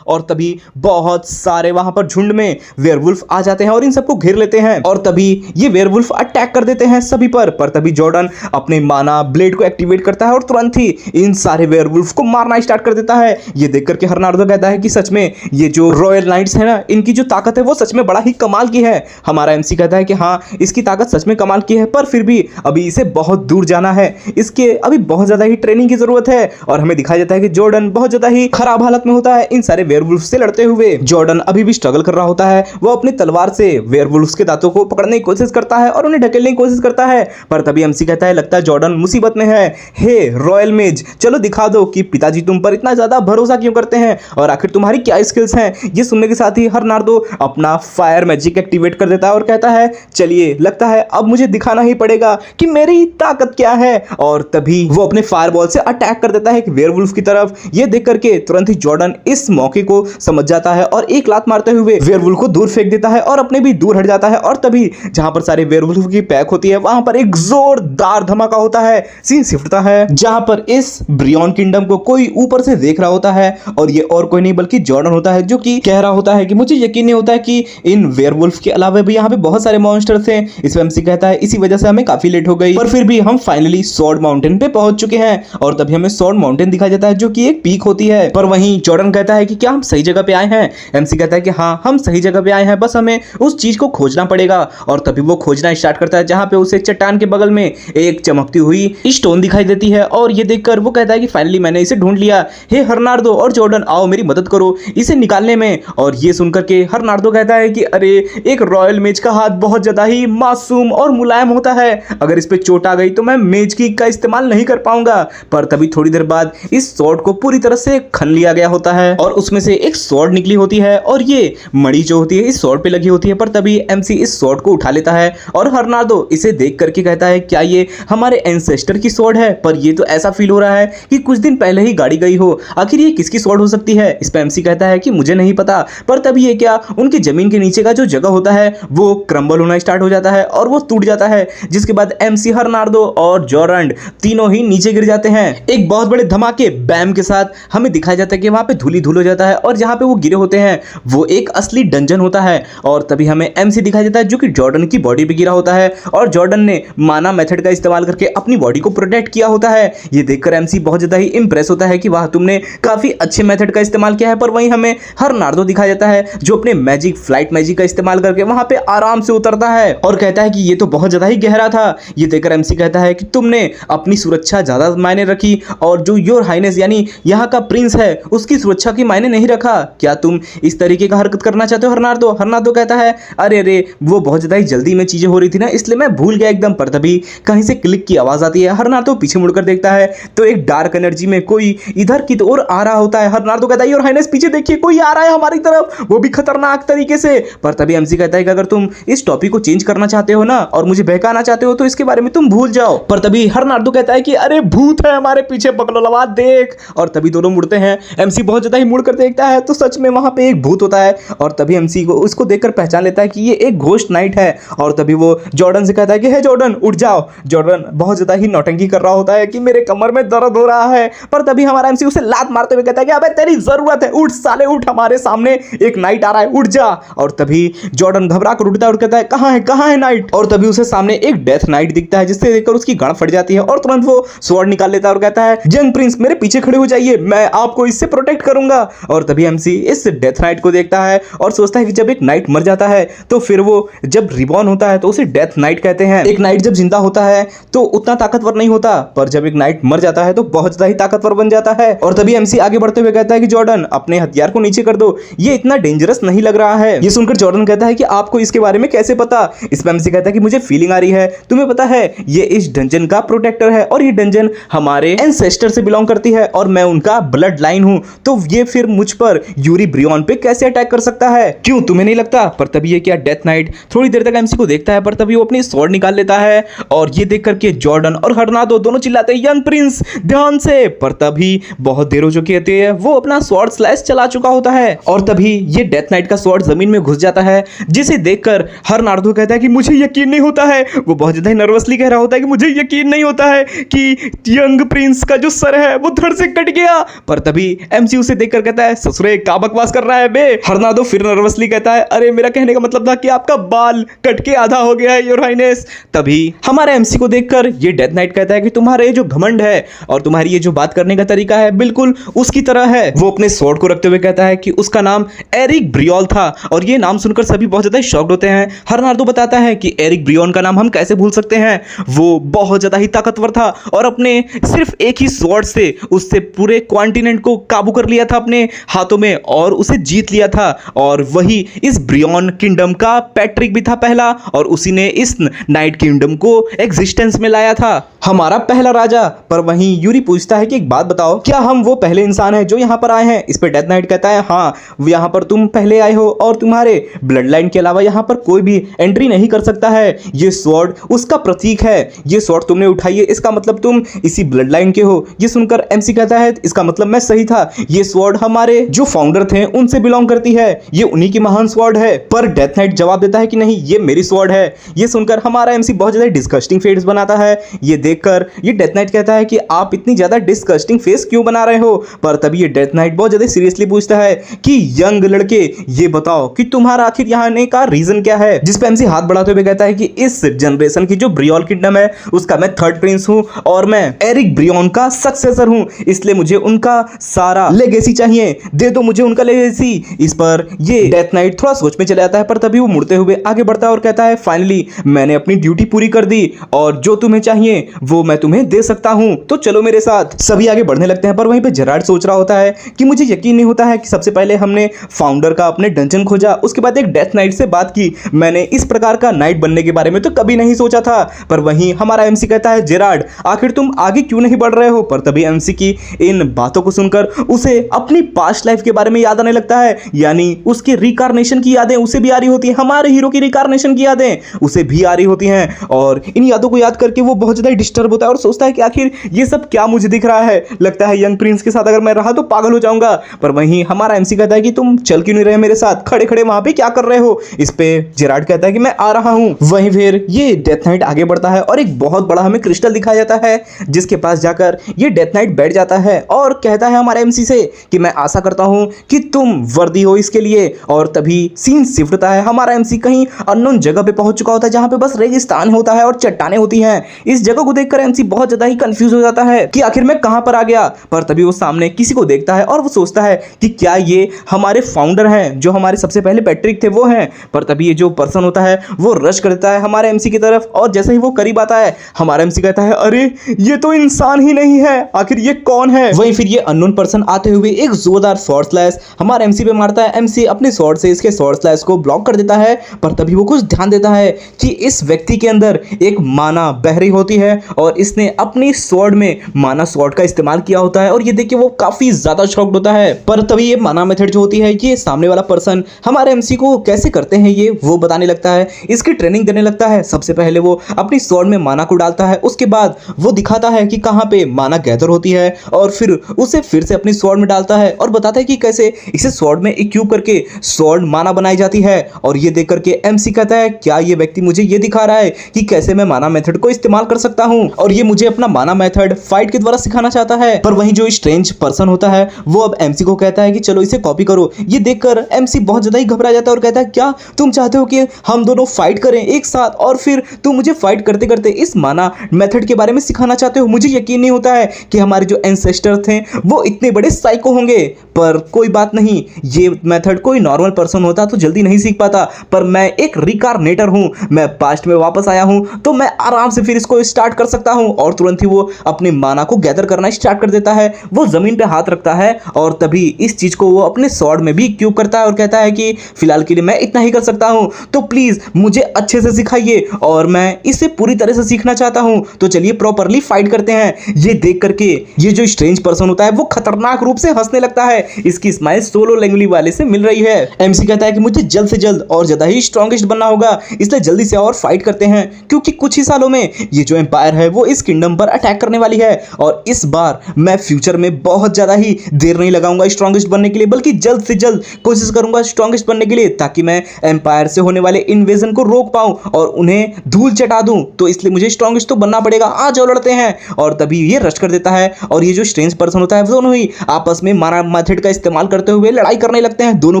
और तभी बहुत सारे वहां पर झुंड में वेयरवुल्फ आ जाते हैं और इन सबको घेर लेते हैं और तभी ये वेयरवुल्फ अटैक कर देते हैं सभी पर। तभी जॉर्डन अपने माना ब्लेड को एक्टिवेट करता है और तुरंत ही इन सारे वेयरवुल्फ को मारना स्टार्ट कर देता है। ये देख करके हरनार्दो कहता है कि सच में ये जो रॉयल नाइट्स है ना, इनकी जो ताकत है वो सच में बड़ा ही कमाल की है। हमारा एमसी कहता है कि हाँ इसकी ताकत सच में कमाल की है, पर फिर भी अभी इसे बहुत दूर जाना है, इसके अभी बहुत ज्यादा ही ट्रेनिंग की जरूरत है। और हमें दिखाया जाता है कि जॉर्डन बहुत ज्यादा ही खराब हालत में होता है इन सारे वेयरवुल्फ से लड़ते हुए। जॉर्डन अभी भी स्ट्रगल कर रहा होता है, वो अपनी तलवार से वेयरवुल्फ के दांतों को पकड़ने की कोशिश करता है और उन्हें ढकेलने की कोशिश करता है। पर तभी एमसी कहता है लगता है जॉर्डन मुसीबत में है। हे रॉयल मेज, चलो दिखा दो कि पिताजी तुम पर इतना ज्यादा भरोसा क्यों करते हैं और आखिर तुम्हारी क्या स्किल्स हैं। ये सुनने के साथ ही हरनार्दो अपना फायर मैजिक एक्टिवेट कर देता है और कहता है चलिए लगता है अब मुझे दिखाना ही पड़ेगा कि मेरी ताकत क्या है। और तभी वो अपने फायरबॉल से अटैक कर देता है वेयरवुल्फ की तरफ। ये देख करके तुरंत ही जॉर्डन इस मौके को समझ जाता है और एक लात मारते हुए वेयरवुल्फ को दूर फेंक देता है और अपने भी दूर हट जाता है। और तभी जहां पर सारे वेयरवुल्फ की पैक होती है वहां पर एक जोरदार धमाका होता है, सीन शिफ्ट होता है जहां पर इस ब्रियॉन किंगडम को कोई ऊपर से देख रहा होता है और ये और कोई नहीं बल्कि जॉर्डन होता है, जो कि कह रहा होता है कि मुझे यकीन नहीं होता है कि इन वेयरवुल्फ के अलावा भी यहाँ पे बहुत सारे मॉन्स्टर्स हैं। इस एमसी कहता है इसी वजह से हमें काफी लेट हो गई, पर फिर भी हम फाइनली स्वॉर्ड माउंटेन पे पहुंच चुके हैं। और तभी हमें स्वॉर्ड माउंटेन दिखाया जाता है जो कि एक पीक होती है। पर वहीं जॉर्डन कहता है कि क्या हम सही जगह पे आए हैं। एमसी कहता है कि हाँ हम सही जगह पे आए हैं, बस हमें उस चीज को खोजना पड़ेगा। और तभी वो खोजना स्टार्ट करता है जहां पे उसे चट्टान के बगल में एक चमकती हुई स्टोन दिखाई देती है और ये देखकर वो कहता है कि फाइनली मैंने इसे ढूंढ लिया। हे हरनार्दो और जॉर्डन आओ मेरी मदद करो इसे निकालने में। और ये सुनकर के हरनार्दो कहता है कि अरे एक रॉयल मेज का हाथ बहुत ज्यादा ही मासूम और मुलायम होता है, अगर इस पे चोट आ गई तो मैं मेज की का इस्तेमाल नहीं कर पाऊंगा। पर तभी थोड़ी देर बाद इस स्वॉर्ड को पूरी तरह से खन लिया गया होता है और उसमें से एक स्वॉर्ड निकली होती है और ये मणि जो होती है इस स्वॉर्ड पे लगी होती है। पर तभी एमसी इस स्वॉर्ड को उठा लेता है और हरनार्डो इसे देख करके कहता है क्या ये हमारे एंसेस्टर की स्वॉर्ड है? पर ये तो ऐसा फील हो रहा है कि कुछ दिन पहले ही गाड़ी गई हो। आखिर ये किसकी स्वॉर्ड हो सकती है? इस पे एमसी कहता है कि मुझे नहीं पता। पर तभी ये क्या उनके जमीन के नीचे का जो जगह होता है वो क्रम्बल होना स्टार्ट हो जाता है और वो टूट जाता है, जिसके बाद एमसी, हरनार्डो और जॉर्डन तीनों ही नीचे गिर जाते हैं। एक बहुत बड़े धमाके बैम के साथ हमें दिखाया जाता है कि वहां पे धूल ही धूल हो जाता है और जहां पे वो गिरे होते हैं वो एक असली डंजन होता है। और तभी हमें एमसी दिखाया जाता है जो कि जॉर्डन की बॉडी पे गिरा होता है और जॉर्डन ने माना मेथड का इस्तेमाल करके अपनी बॉडी को प्रोटेक्ट किया होता है। ये देखकर एमसी बहुत ज्यादा ही इंप्रेस होता है कि वाह, तुमने काफी अच्छे मेथड का इस्तेमाल किया है। पर वहीं हमें हरनार्डो दिखाया जाता है जो अपने मैजिक, फ्लाइट मैजिक का इस्तेमाल करके वहां पे आराम से उतरता है और कहता है कि ये तो बहुत ज्यादा ही गहरा था। ये देखकर एमसी कहता है कि तुमने अपनी सुरक्षा ज्यादा मायने रखी और जो योर हाइनेस यानी यहाँ का प्रिंस है उसकी सुरक्षा की मायने नहीं रखा। क्या तुम इस तरीके का हरकत करना चाहते हो हरनार्डो? हरनार्डो कहता है अरे वो बहुत ज्यादा ही जल्दी में चीजें हो रही थी ना, इसलिए मैं भूल गया एकदम। पर तभी कहीं से क्लिक की आवाज आती है। हरनार्डो पीछे मुड़कर देखता है तो एक डार्क एनर्जी में कोई इधर की ओर आ रहा होता है। हरनार्डो कहता है योर हाइनेस पीछे देखिए, कोई आ रहा है हमारी तरफ, वो भी खतरनाक तरीके से। पर तभी एमसी कहता है कि अगर तुम इस टॉपिक को चेंज करना चाहते हो ना और मुझे बहकाना चाहते हो तो इसके बारे में तुम भूल जाओ। पर तभी हरनार्डो कहता है कि अरे भूत है हमारे पीछे, बकलोलवा देख। और तभी दोनों मुड़ते हैं। एमसी बहुत ज्यादा ही मुड़कर देखता है तो सच में वहां पे एक भूत होता है और तभी एमसी को उसको देखकर पहचान लेता है कि ये एक घोस्ट नाइट है। और तभी वो जॉर्डन से कहता है कि हे जॉर्डन उठ जाओ। जॉर्डन बहुत ज्यादा ही नौटंकी कर रहा होता है कि मेरे कमर में दर्द हो रहा है। पर तभी हमारा एमसी उसे लात मारते हुए कहता है कि अबे तेरी जरूरत है, उठ साले उठ, हमारे सामने एक नाइट आ रहा है, उठ जा। और तभी जॉर्डन घबरा कर उठता है और कहता है कहां है नाइट? और तभी उसे सामने एक डेथ नाइट दिखता है जिससे देखकर उसकी गांड फट जाती है और तुरंत वो स्वॉर्ड निकाल लेता है और कहता है यंग प्रिंस मेरे पीछे खड़े हो जाइए, मैं आपको इससे प्रोटेक्ट करूंगा। और तभी एमसी इस डेथ नाइट को देखता है और सोचता है कि जब एक नाइट मर जाता है तो फिर वो जब रिबॉर्न होता है तो उसे डेथ नाइट कहते हैं। एक नाइट जब जिंदा होता है तो उतना ताकतवर नहीं होता, पर जब एक नाइट मर जाता है तो बहुत ज्यादा ही ताकतवर बन जाता है। और तभी एमसी आगे बढ़ते हुए कहता है कि जॉर्डन अपने हथियार को नीचे कर दो, ये इतना डेंजरस नहीं लग रहा है। ये सुनकर जॉर्डन कहता है कि आपको इसके बारे में कैसे पता? इस पर एमसी कहता है कि मुझे फीलिंग आ रही है, तुम्हें पता है ये इस डंजन का प्रोटेक्टर है और ये डंजन हमारे एंसेस्टर से बिलोंग करती है और मैं उनका ब्लड लाइन हूं, तो ये फिर मुझ पर यूरी ब्रियन पे कैसे अटैक कर सकता है? क्यों तुम्हें नहीं लगता? पर तभी ये क्या डेथ नाइट थोड़ी देर तक एमसी को देखता है पर तभी वो अपनी स्वॉर्ड निकाल लेता है और ये देख करके जॉर्डन और हरनार्डो दोनों चिल्लाते हैं यंग प्रिंस ध्यान से। पर तभी बहुत देर हो चुकी होती है, वो अपना स्वॉर्ड स्लैश चला चुका होता है और तभी ये डेथ नाइट का स्वॉर्ड जमीन में घुस जाता है, जिसे देखकर हरनार्डो कहता है कि मुझे यकीन नहीं होता है। वो बहुत ज्यादा नर्वसली कह रहा होता है कि मुझे यकीन नहीं होता है कि यंग प्रिंस का जो सर है वो धड़ से कट गया। पर तभी एमसी उसे देखकर कहता है ससुरे क्या बकवास कर रहा है बे? हरनार्डो फिर नर्वसली कहता है अरे मेरा कहने का मतलब था कि आपका बाल कट के आधा हो गया है योर हाइनेस। तभी हमारे एमसी को देखकर ये डेथ नाइट कहता है कि तुम्हारे जो घमंड है और तुम्हारी ये जो बात करने का तरीका है बिल्कुल उसकी तरह है। वो अपने स्वॉर्ड को रखते हुए कहता है कि उसका नाम एरिक ब्रियोल था और ये नाम सुनकर सभी बहुत ज्यादा शॉक्ड होते हैं। हरनार्डो बताता है कि एरिक ब्रियोन का नाम हम कैसे भूल सकते हैं, वो बहुत ज्यादा ही ताकतवर था और अपने सिर्फ एक ही स्वॉर्ड से उससे पूरे कॉन्टिनेंट को काबू कर लिया था अपने हाथों में और उसे जीत लिया था। और वही इस ब्रियन किंगडम का पैट्रिक भी था पहला और उसी ने इस नाइट किंगडम को एग्जिस्टेंस में लाया था, हमारा पहला राजा। पर वहीं यूरी पूछता है कि एक बात बताओ, क्या हम वो पहले इंसान हैं जो यहाँ पर आए हैं? इस पे डेथ नाइट कहता है हाँ, यहाँ पर तुम पहले आए हो और तुम्हारे ब्लड लाइन के अलावा यहाँ पर कोई भी एंट्री नहीं कर सकता है। ये स्वॉर्ड उसका प्रतीक है, ये स्वॉर्ड तुमने उठाई है इसका मतलब तुम इसी ब्लड लाइन के हो। ये सुनकर एमसी कहता है इसका मतलब मैं सही था, ये स्वॉर्ड हमारे जो फाउंडर थे उनसे बिलोंग करती है, ये उन्हीं की महान स्वॉर्ड है। पर डेथ नाइट जवाब देता है कि नहीं, ये मेरी स्वॉर्ड है। ये सुनकर हमारा एमसी बहुत ज्यादा डिस्गस्टिंग फेस बनाता है। ये देखकर ये डेथ नाइट कहता है कि आप इतनी ज्यादा डिस्गस्टिंग फेस क्यों बना रहे हो? पर तभी ये डेथ नाइट बहुत ज्यादा सीरियसली पूछता है कि यंग लड़के ये बताओ कि तुम्हारा आखिर यहाँ आने का रीजन क्या है? जिस पे एमसी हाथ बढ़ाते हुए कहता है कि इस जनरेशन की जो ब्रियोल किंगडम है उसका मैं थर्ड प्रिंस हूं और मैं एरिक ब्रियन का सक्सेसर हूं, इसलिए मुझे उनका सारा लेगेसी चाहिए, दे दो मुझे उनका लेगेसी। इस पर ये डेथ नाइट थोड़ा सोच में चला जाता है पर तभी वो मुड़ते हुए आगे बढ़ता है और कहता है फाइनली मैंने अपनी ड्यूटी पूरी कर दी और जो तुम्हें चाहिए वो मैं तुम्हें दे सकता हूं, तो चलो मेरे साथ। सभी आगे बढ़ने लगते हैं पर वहीं पे जेरार्ड सोच रहा होता है कि मुझे यकीन नहीं होता है कि सबसे पहले हमने फाउंडर का अपने डंजन खोजा, उसके बाद एक डेथ नाइट से बात की, मैंने इस प्रकार का नाइट बनने के बारे में तो कभी नहीं सोचा था। पर वहीं हमारा एमसी कहता है जेरार्ड आखिर तुम आगे क्यों नहीं बढ़ रहे हो? पर तभी एमसी की इन बातों को सुनकर उसे अपनी पास्ट पास्ट लाइफ के बारे में याद आने लगता है, यानी उसके रिकार्नेशन की यादें उसे भी आ रही होती हैं, हमारे हीरो की रिकार्नेशन की यादें उसे भी आ रही होती हैं। और इन यादों को याद करके वो बहुत ज्यादा डिस्टर्ब होता है और सोचता है कि आखिर ये सब क्या मुझे दिख रहा है, लगता है यंग प्रिंस के साथ अगर मैं रहा तो पागल हो जाऊंगा। पर वहीं हमारा एमसी कहता है कि तुम चल क्यों नहीं रहे मेरे साथ, खड़े खड़े वहां पे क्या कर रहे हो। इस पे जेरार्ड कहता है कि मैं आ रहा हूं। वहीं फिर ये डेथ नाइट आगे बढ़ता है और एक बहुत बड़ा हमें क्रिस्टल दिखाया जाता है, जिसके पास जाकर ये डेथ नाइट बैठ जाता है और कहता है हमारे एमसी से कि मैं आशा करता हूं कि तुम वर्दी हो इसके लिए। और तभी सीन शिफ्ट होता है, हमारा एमसी कहीं अननोन जगह पे पहुंच चुका होता है जहां पे बस रेगिस्तान होता है और चट्टानें होती हैं। इस जगह को देखकर एमसी बहुत ज्यादा ही कंफ्यूज हो जाता है कि आखिर मैं कहां पर आ गया। पर तभी वो सामने किसी को देखता है और वो सोचता है कि क्या ये हमारे फाउंडर हैं, जो हमारे सबसे पहले पैट्रिक थे वो हैं। पर तभी ये जो पर्सन होता है वो रश करता है हमारे एमसी की तरफ और जैसे ही वो करीब आता है हमारा एमसी कहता है अरे ये तो इंसान ही नहीं है, आखिर ये कौन है। वहीं फिर ये अननोन पर्सन आते हुए एक जोरदार स्वॉर्ड स्लैश हमारे एमसी पे मारता है। एमसी अपने स्वॉर्ड से इसके स्वॉर्ड स्लैश को ब्लॉक कर देता है। पर तभी वो कुछ ध्यान देता है कि इस व्यक्ति के अंदर एक माना बह रही होती है और इसने अपनी स्वॉर्ड में माना स्वॉर्ड का इस्तेमाल किया होता है और ये देख के वो काफी ज्यादा शॉक्ड होता है। पर तभी ये माना मेथड जो होती है ये सामने वाला पर्सन हमारे एमसी को कैसे करते हैं ये वो बताने लगता है, इसकी ट्रेनिंग देने लगता है। सबसे पहले वो अपनी स्वॉर्ड में माना को डालता है, उसके बाद वो दिखाता है कि कहां पे माना गैदर होती है और फिर उसे फिर से अपनी स्वॉर्ड में डालता है और बताता है कि कैसे इसे स्वॉर्ड में इक्विप करके स्वॉर्ड माना बनाई जाती है। और ये देख करके एमसी कहता है क्या ये व्यक्ति मुझे ये दिखा रहा है कि कैसे मैं माना मेथड को इस्तेमाल कर सकता हूं और ये मुझे अपना माना मेथड फाइट के द्वारा सिखाना चाहता है। पर वहीं जो स्ट्रेंज पर्सन होता है वो अब एमसी को कहता है कि चलो इसे कॉपी करो। ये देखकर एमसी बहुत ज्यादा ही घबरा जाता है और कहता है क्या तुम चाहते हो कि हम दोनों फाइट करें एक साथ और फिर तुम मुझे फाइट करते करते इस माना मेथड के बारे में सिखाना चाहते हो। मुझे यकीन नहीं होता है कि हमारे जो एंसेस्टर थे वो इतने बड़े साइको होंगे। पर कोई बात नहीं, ये मेथड कोई नॉर्मल पर्सन होता तो जल्दी नहीं सीख पाता, पर मैं एक रिकारनेटर हूं, मैं पास्ट में वापस आया हूं तो मैं आराम से फिर इसको स्टार्ट कर सकता हूं। और तुरंत ही वो अपने माना को गैदर करना स्टार्ट कर देता है। वो जमीन पे हाथ रखता है और तभी इस चीज को वो अपने स्वॉर्ड में भी क्यूब करता है और कहता है कि फिलहाल के लिए मैं इतना ही कर सकता हूं, तो प्लीज मुझे अच्छे से सिखाइए और मैं इसे पूरी तरह से सीखना चाहता हूं, तो चलिए प्रॉपरली फाइट करते हैं। ये देख करके ये जो स्ट्रेंज पर्सन होता है वो खतरनाक रूप से हंसने लगता है, इसकी स्माइल सोलो लैंग्वेज वाले से मिल रही है। एमसी कहता है कि मुझे जल्द से जल्द और ज्यादा ही स्ट्रॉन्गेस्ट बनना होगा, इसलिए जल्दी से और फाइट करते हैं क्योंकि कुछ ही सालों में ये जो एम्पायर है वो इस किंगडम पर अटैक करने वाली है और इस बार मैं फ्यूचर में बहुत ज्यादा ही देर नहीं लगाऊंगा स्ट्रॉन्गेस्ट बनने के लिए, बल्कि जल्द से जल्द कोशिश करूंगा स्ट्रॉन्गेस्ट बनने के लिए ताकि मैं एम्पायर से होने वाले इन्वेजन को रोक पाऊं और उन्हें धूल चटा दूं। तो इसलिए मुझे स्ट्रॉन्गेस्ट तो बनना पड़ेगा, आ जाओ लड़ते हैं। और तभी ये रश कर देता है और ये जो स्ट्रेंज पर्सन होता है वो दोनों ही आपस में माना मेथड का इस्तेमाल करते हुए लड़ाई करने लगते हैं। दोनों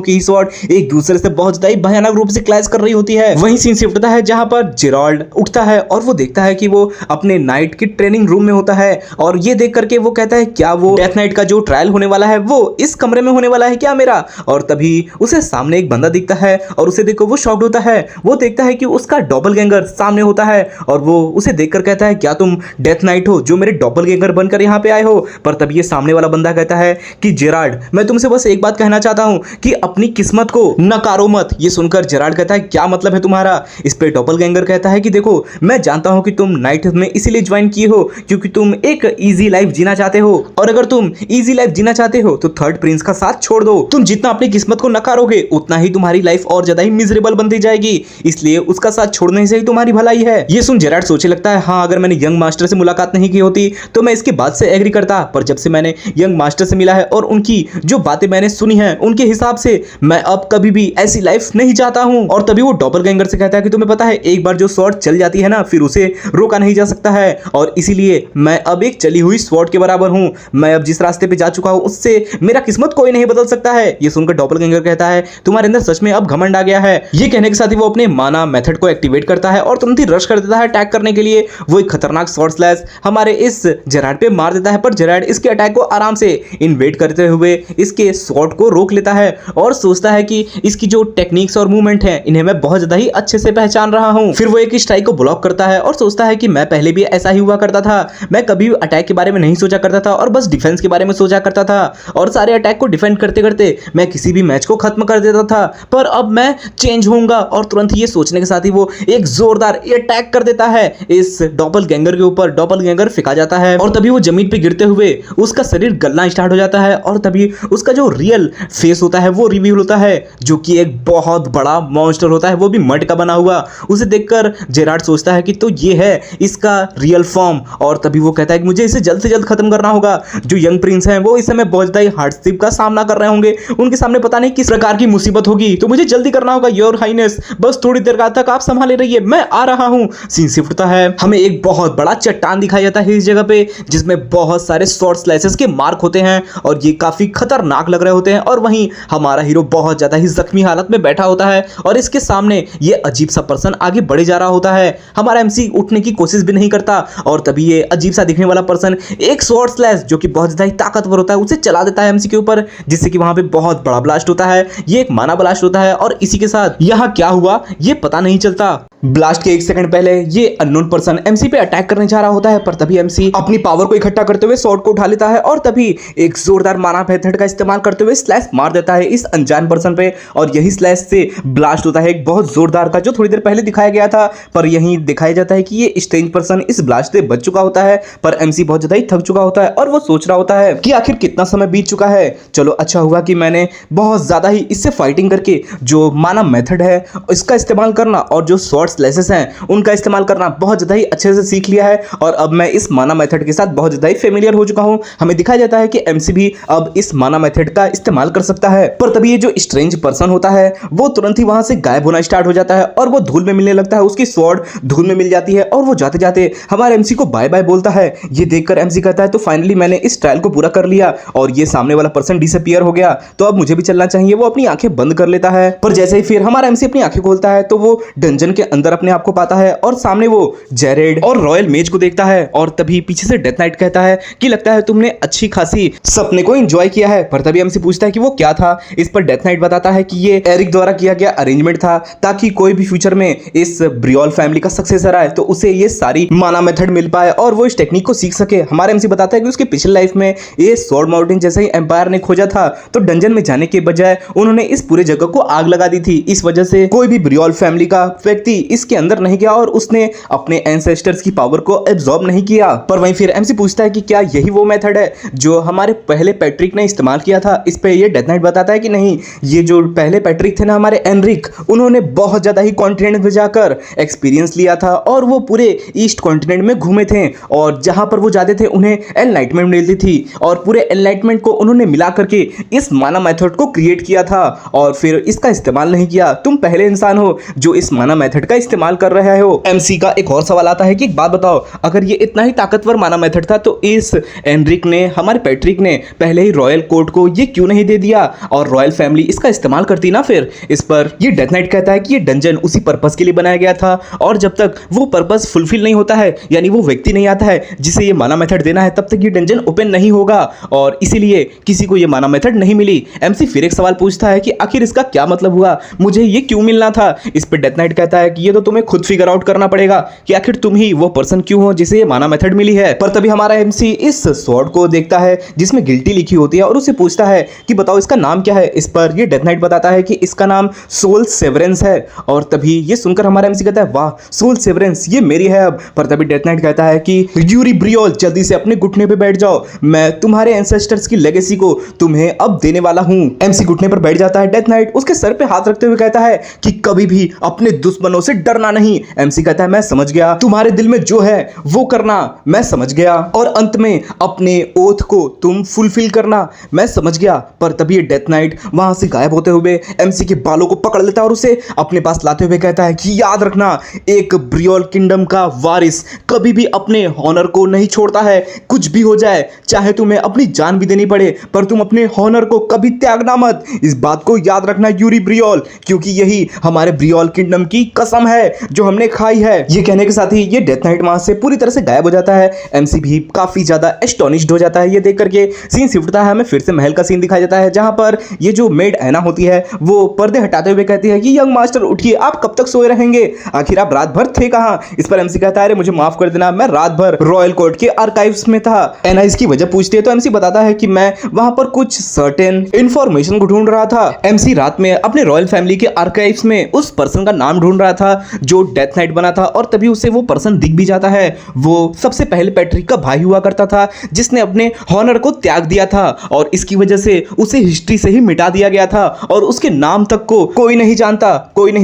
की ही स्वॉर्ड एक दूसरे से बहुत ज्यादा भयानक रूप से क्लैश कर रही होती है। वहीं सीन शिफ्ट होता है जहां पर जेराल्ड उठता है और वो देखता है कि वो अपने नाइट की ट्रेनिंग रूम में होता है और ये देख करके वो कहता है क्या वो डेथ नाइट का जो ट्रायल होने वाला है वो इस कमरे में होने वाला है क्या मेरा। और तभी उसे सामने एक बंदा दिखता है और उसे देखकर वो शॉक्ड होता है। वो देखता है कि उसका डॉपलगैंगर सामने होता है और वो उसे देखकर कहता है क्या तुम डेथ नाइट हो जो मेरे डॉपलगैंगर बनकर यहाँ पे आए हो। पर तभी ये सामने वाला बंदा कहता है कि जेराल्ड मैं तुमसे बस एक बात कहना चाहता हूँ कि अपनी किस्मत को नकारो मत। ये सुनकर जेराल्ड कहता है क्या मतलब है तुम्हारा। इस पे डॉपलगैंगर कहता है कि देखो मैं जानता हूँ कि तुम नाइट में इसीलिए ज्वाइन किए हो क्योंकि तुम एक इजी लाइफ जीना चाहते हो और अगर तुम इजी लाइफ जीना चाहते हो तो थर्ड प्रिंस का साथ छोड़ दो। तुम जितना अपनी किस्मत को नकारोगे उतना ही तुम्हारी लाइफ और ज्यादा ही मिजरेबल बनती जाएगी, इसलिए उसका साथ छोड़ने से ही तुम्हारी भलाई है। ये सुन जेराल्ड सोचने लगता है हाँ अगर मैंने यंग मास्टर से मुलाकात नहीं की होती तो मैं इसके बाद से एग्री करता, पर जब से मैंने यंग मास्टर से मिला है और उनकी जो बातें मैंने सुनी है उनके हिसाब से मैं अब कभी भी ऐसी लाइफ नहीं चाहता हूं। और तभी वो डॉपलगैंगर से कहता है कि तुम्हें पता है एक बार जो स्वॉर्ड चल जाती है ना फिर उसे रोका नहीं जा सकता है और इसीलिए मैं अब एक चली हुई स्वॉर्ड के बराबर हूं। मैं अब जिस रास्ते पे जा चुका हूं उससे मेरा किस्मत कोई नहीं बदल सकता है। ये सुनकर डॉपलगैंगर कहता है तुम्हारे अंदर सच में अब घमंड आ गया है। ये कहने के साथ ही वो अपने माना मेथड को एक्टिवेट करता है और तुरंत ही रश कर देता है अटैक करने के लिए। वो एक खतरनाक स्वॉर्ड स्लैश हमारे इस जेराल्ड पे मार देता है, पर जेराल्ड इसके अटैक को आराम से इन्वेड करते हुए इसके स्वॉर्ड को रोक लेता है और सोचता है कि इसकी जो टेक्निक्स और मूवमेंट है इन्हें मैं बहुत ज्यादा ही अच्छे से पहचान रहा हूं। फिर वो एक स्ट्राइक को ब्लॉक करता है और सोचता है कि मैं पहले भी ऐसा ही हुआ करता था, मैं कभी अटैक के बारे में नहीं सोचा करता था और बस डिफेंस के बारे में सोचा करता था और सारे अटैक को डिफेंड करते करते मैं किसी भी मैच को खत्म कर देता था, पर अब मैं चेंज होऊंगा। और तुरंत ये सोचने के साथ ही वो एक जोरदार अटैक कर देता है इस डॉपलगैंगर के ऊपर। डॉपलगैंगर फेंका जाता है और तभी वो जमीन पे गिरते हुए उसका शरीर गलना स्टार्ट हो जाता है और तभी उसका जो रियल फेस होता है वो रिवील होता है, जो कि एक बहुत बड़ा मॉन्स्टर होता है, वो भी मड का बना हुआ। उसे देखकर जेरार्ड सोचता है कि तो ये है इसका रियल फॉर्म, और तभी वो कहता है कि मुझे इसे जल्द से जल्द खत्म करना होगा। जो यंग प्रिंस हैं वो इस समय बहुत ज़्यादा हार्डशिप का सामना कर रहे होंगे, उनके सामने पता नहीं किस प्रकार की मुसीबत होगी, तो मुझे जल्दी करना होगा योर हाइनेस, बस थोड़ी देर तक आप संभाले रहिए, मैं आ रहा हूं। सीन शिफ्ट होता है, हमें एक बहुत बड़ा चट्टान दिखाया जाता है इस जगह पे, जिसमें बहुत सारे शॉर्ट स्लाइसेस के मार्क होते हैं और ये काफी खतरनाक लग रहे होते हैं। और वहीं हमारा हीरो बहुत ज्यादा ही जख्मी हालत में बैठा होता है और इसके सामने ये अजीब सा पर्सन आगे बढ़े जा रहा होता है। हमारा एमसी उठने की कोशिश भी नहीं करता और तभी ये अजीब सा दिखने वाला पर्सन एक शॉर्ट स्लैश जो कि बहुत ज्यादा ही ताकतवर होता है उसे चला देता है एमसी के ऊपर, जिससे कि वहां पे बहुत बड़ा ब्लास्ट होता है। ये एक माना ब्लास्ट होता है और इसी के साथ यहां क्या हुआ ये पता नहीं चलता। ब्लास्ट के 1 सेकंड पहले ये अननोन पर्सन एमसी पे अटैक करने जा रहा होता है, पर तभी एमसी अपनी पावर को इकट्ठा करते हुए स्वॉर्ड को उठा लेता है और तभी एक जोरदार माना मेथड का इस्तेमाल करते हुए स्लैश मार देता है इस अनजान पर्सन पे, और यही स्लैश से ब्लास्ट होता है एक बहुत जोरदार का, जो थोड़ी देर पहले दिखाया गया था। पर यही दिखाया जाता है कि ये स्ट्रेंज पर्सन इस ब्लास्ट से बच चुका होता है, पर एमसी बहुत ज्यादा ही थक चुका होता है और वो सोच रहा होता है कि आखिर कितना समय बीत चुका है। चलो अच्छा हुआ कि मैंने बहुत ज्यादा ही इससे फाइटिंग करके जो माना मेथड है इसका इस्तेमाल करना और जो शॉर्ट स्लैशेस हैं उनका इस्तेमाल करना बहुत ज़्यादा ही अच्छे से सीख लिया है, और अब मैं इस माना मेथड के साथ बहुत ज़्यादा ही फेमिलियर हो चुका हूं। हमें दिखाया जाता है कि एमसी भी अब इस माना मेथड का इस्तेमाल कर सकता है। पर तभी ये जो स्ट्रेंज पर्सन होता है वो तुरंत ही वहां से गायब होना स्टार्ट हो जाता है और वो धूल में मिलने लगता है, उसकी स्वॉर्ड धूल में मिल जाती है और वो जाते जाते हमारे एमसी को बाय बाय बोलता है। ये देखकर एमसी कहता है तो फाइनली मैंने इस ट्रायल को पूरा कर लिया और ये सामने वाला पर्सन डिसअपीयर हो गया, तो अब मुझे भी चलना चाहिए। वो अपनी आंखें बंद कर लेता है, पर जैसे ही फिर हमारा एमसी अपनी आंखें खोलता है तो वो डंजन के अंदर अपने आप को पाता है और सामने वो जेरेड और रॉयल मेज को देखता है। और तभी पीछे से डेथ नाइट कहता है कि लगता है तुमने अच्छी खासी सपने को एंजॉय किया है। पर तभी एमसी पूछता है कि वो क्या था। इस पर डेथ नाइट बताता है कि ये एरिक द्वारा किया गया अरेंजमेंट था ताकि कोई भी फ्यूचर में इस ब्रियोल फैमिली का सक्सेसर आए तो उसे ये सारी माना मेथड मिल पाए और वो इस टेक्निक को सीख सके। हमारे एमसी बताता है कि उसकी पिछली लाइफ में ये स्वॉर्ड माउंटेन जैसे ही एम्पायर ने खोजा था तो डंजन में जाने के बजाय उन्होंने इस पूरे जगह को आग लगा दी थी। इस वजह से कोई भी ब्रियोल फैमिली का व्यक्ति इसके अंदर नहीं गया और उसने अपने एंसेस्टर्स की पावर को एब्जॉर्ब नहीं किया। पर वहीं फिर एमसी पूछता है कि क्या यही वो मेथड है जो हमारे पहले पैट्रिक ने इस्तेमाल किया था। इस पे ये डेथ नाइट बताता है कि नहीं, ये जो पहले पैट्रिक थे ना हमारे एनरिक, उन्होंने बहुत ज्यादा ही कॉन्टिनेंट में जाकर एक्सपीरियंस लिया था और वो पूरे ईस्ट कॉन्टिनेंट में घूमे थे और जहां पर वो जाते थे उन्हें एनलाइटमेंट मिलती थी और पूरे एनलाइटमेंट को उन्होंने मिला करके इस माना मेथड को क्रिएट किया था और फिर इसका इस्तेमाल नहीं किया। तुम पहले इंसान हो जो इस माना मेथड का इस्तेमाल कर रहे हो। एमसी का एक और सवाल आता है कि एक बात बताओ, अगर ये इतना ही ताकतवर माना मेथड था तो इस एनरिक ने, हमारे पैट्रिक ने पहले ही रॉयल कोर्ट को ये क्यों नहीं दे दिया और रॉयल फैमिली इसका इस्तेमाल करती ना। फिर इस पर ये डेथ नाइट कहता है कि ये डंजन उसी पर्पस के लिए बनाया गया था और जब तक वो पर्पस फुलफिल नहीं होता है, यानी वो व्यक्ति नहीं आता है जिसे ये माना मेथड देना है, तब तक ये डंजन ओपन नहीं होगा और इसीलिए किसी को ये माना मेथड नहीं मिली। एमसी फिर एक सवाल पूछता है कि आखिर इसका क्या मतलब हुआ, मुझे ये क्यों मिलना था। इस पर डेथ नाइट कहता है कि ये तो तुम्हें खुद फिगर आउट करना पड़ेगा कि आखिर तुम ही वो पर्सन क्यों हो जिसे ये माना मेथड मिली है। पर तभी हमारा एमसी इस स्वॉर्ड को देखता है जिसमें गिल्टी लिखी होती है और उसे पूछता है कि बताओ इसका नाम क्या है। इस पर ये डेथ नाइट बताता है कि इसका नाम सोल सेवरेंस है और तभी ये सुनकर हमारा एमसी कहता है वाह, सोल सेवरेंस ये मेरी है अब। पर तभी डेथ नाइट कहता है कि यूरी ब्रियोल जल्दी से अपने घुटने पे बैठ जाओ, मैं तुम्हारे एंसेस्टर्स की लेगेसी को तुम्हें अब देने वाला हूं। एमसी घुटने पर बैठ जाता है। डेथ नाइट उसके सर पे हाथ रखते हुए कहता है कि कभी भी अपने दुश्मनों से डरना नहीं। एमसी कहता है मैं समझ गया, तुम्हारे दिल में जो है वो करना, मैं समझ गया, और अंत में अपने ओथ को तुम फुलफिल करना, मैं समझ गया। पर तभी डेथ नाइट वहां से गायब होते हुए एमसी के बालों को पकड़ लेता है और उसे अपने पास लाते हुए कहता है कि याद रखना, एक ब्रियोल किंगडम का वारिस कभी भी अपने हॉनर को नहीं छोड़ता है। कुछ भी हो जाए, चाहे तुम्हें अपनी जान भी देनी पड़े, पर तुम अपने हॉनर को कभी त्यागना मत। इस बात को याद रखना यूरी ब्रियोल, क्योंकि यही हमारे ब्रियोल किंगडम की कसम है जो हमने खाई है। ये कहने के साथ ही ये डेथ नाइट वहां से पूरी तरह से गायब हो जाता है। एमसी भी काफी ज्यादा एस्टोनिश्ड हो जाता है ये देख करके। सीन शिफ्ट होता है, हमें फिर से महल का सीन दिखाया जाता है जहां पर ये जो मेड ऐना होती है वो पर्दे हटाते हुए कहती है कि यंग मास्टर उठिए, आप कब तक सोए रहेंगे, आखिर आप रात भर थे कहां। इस पर एमसी कहता है अरे मुझे माफ कर देना, मैं रात भर रॉयल कोर्ट के आर्काइव्स में था। ऐना इसकी वजह पूछती है तो एमसी बताता है कि मैं वहां पर कुछ सर्टेन इंफॉर्मेशन को ढूंढ रहा था। एमसी रात में अपने रॉयल फैमिली के आर्काइव्स में उस पर्सन का नाम ढूंढ रहा था जो डेथ नाइट बना था और तभी उसे वो पर्सन दिख भी जाता है। वो सबसे पहले पैट्रिक का भाई हुआ करता था जिसने अपने हॉनर को त्याग दिया था और और इसकी वजह से उसे हिस्ट्री से ही मिटा दिया गया था और उसके नाम तक को कोई नहीं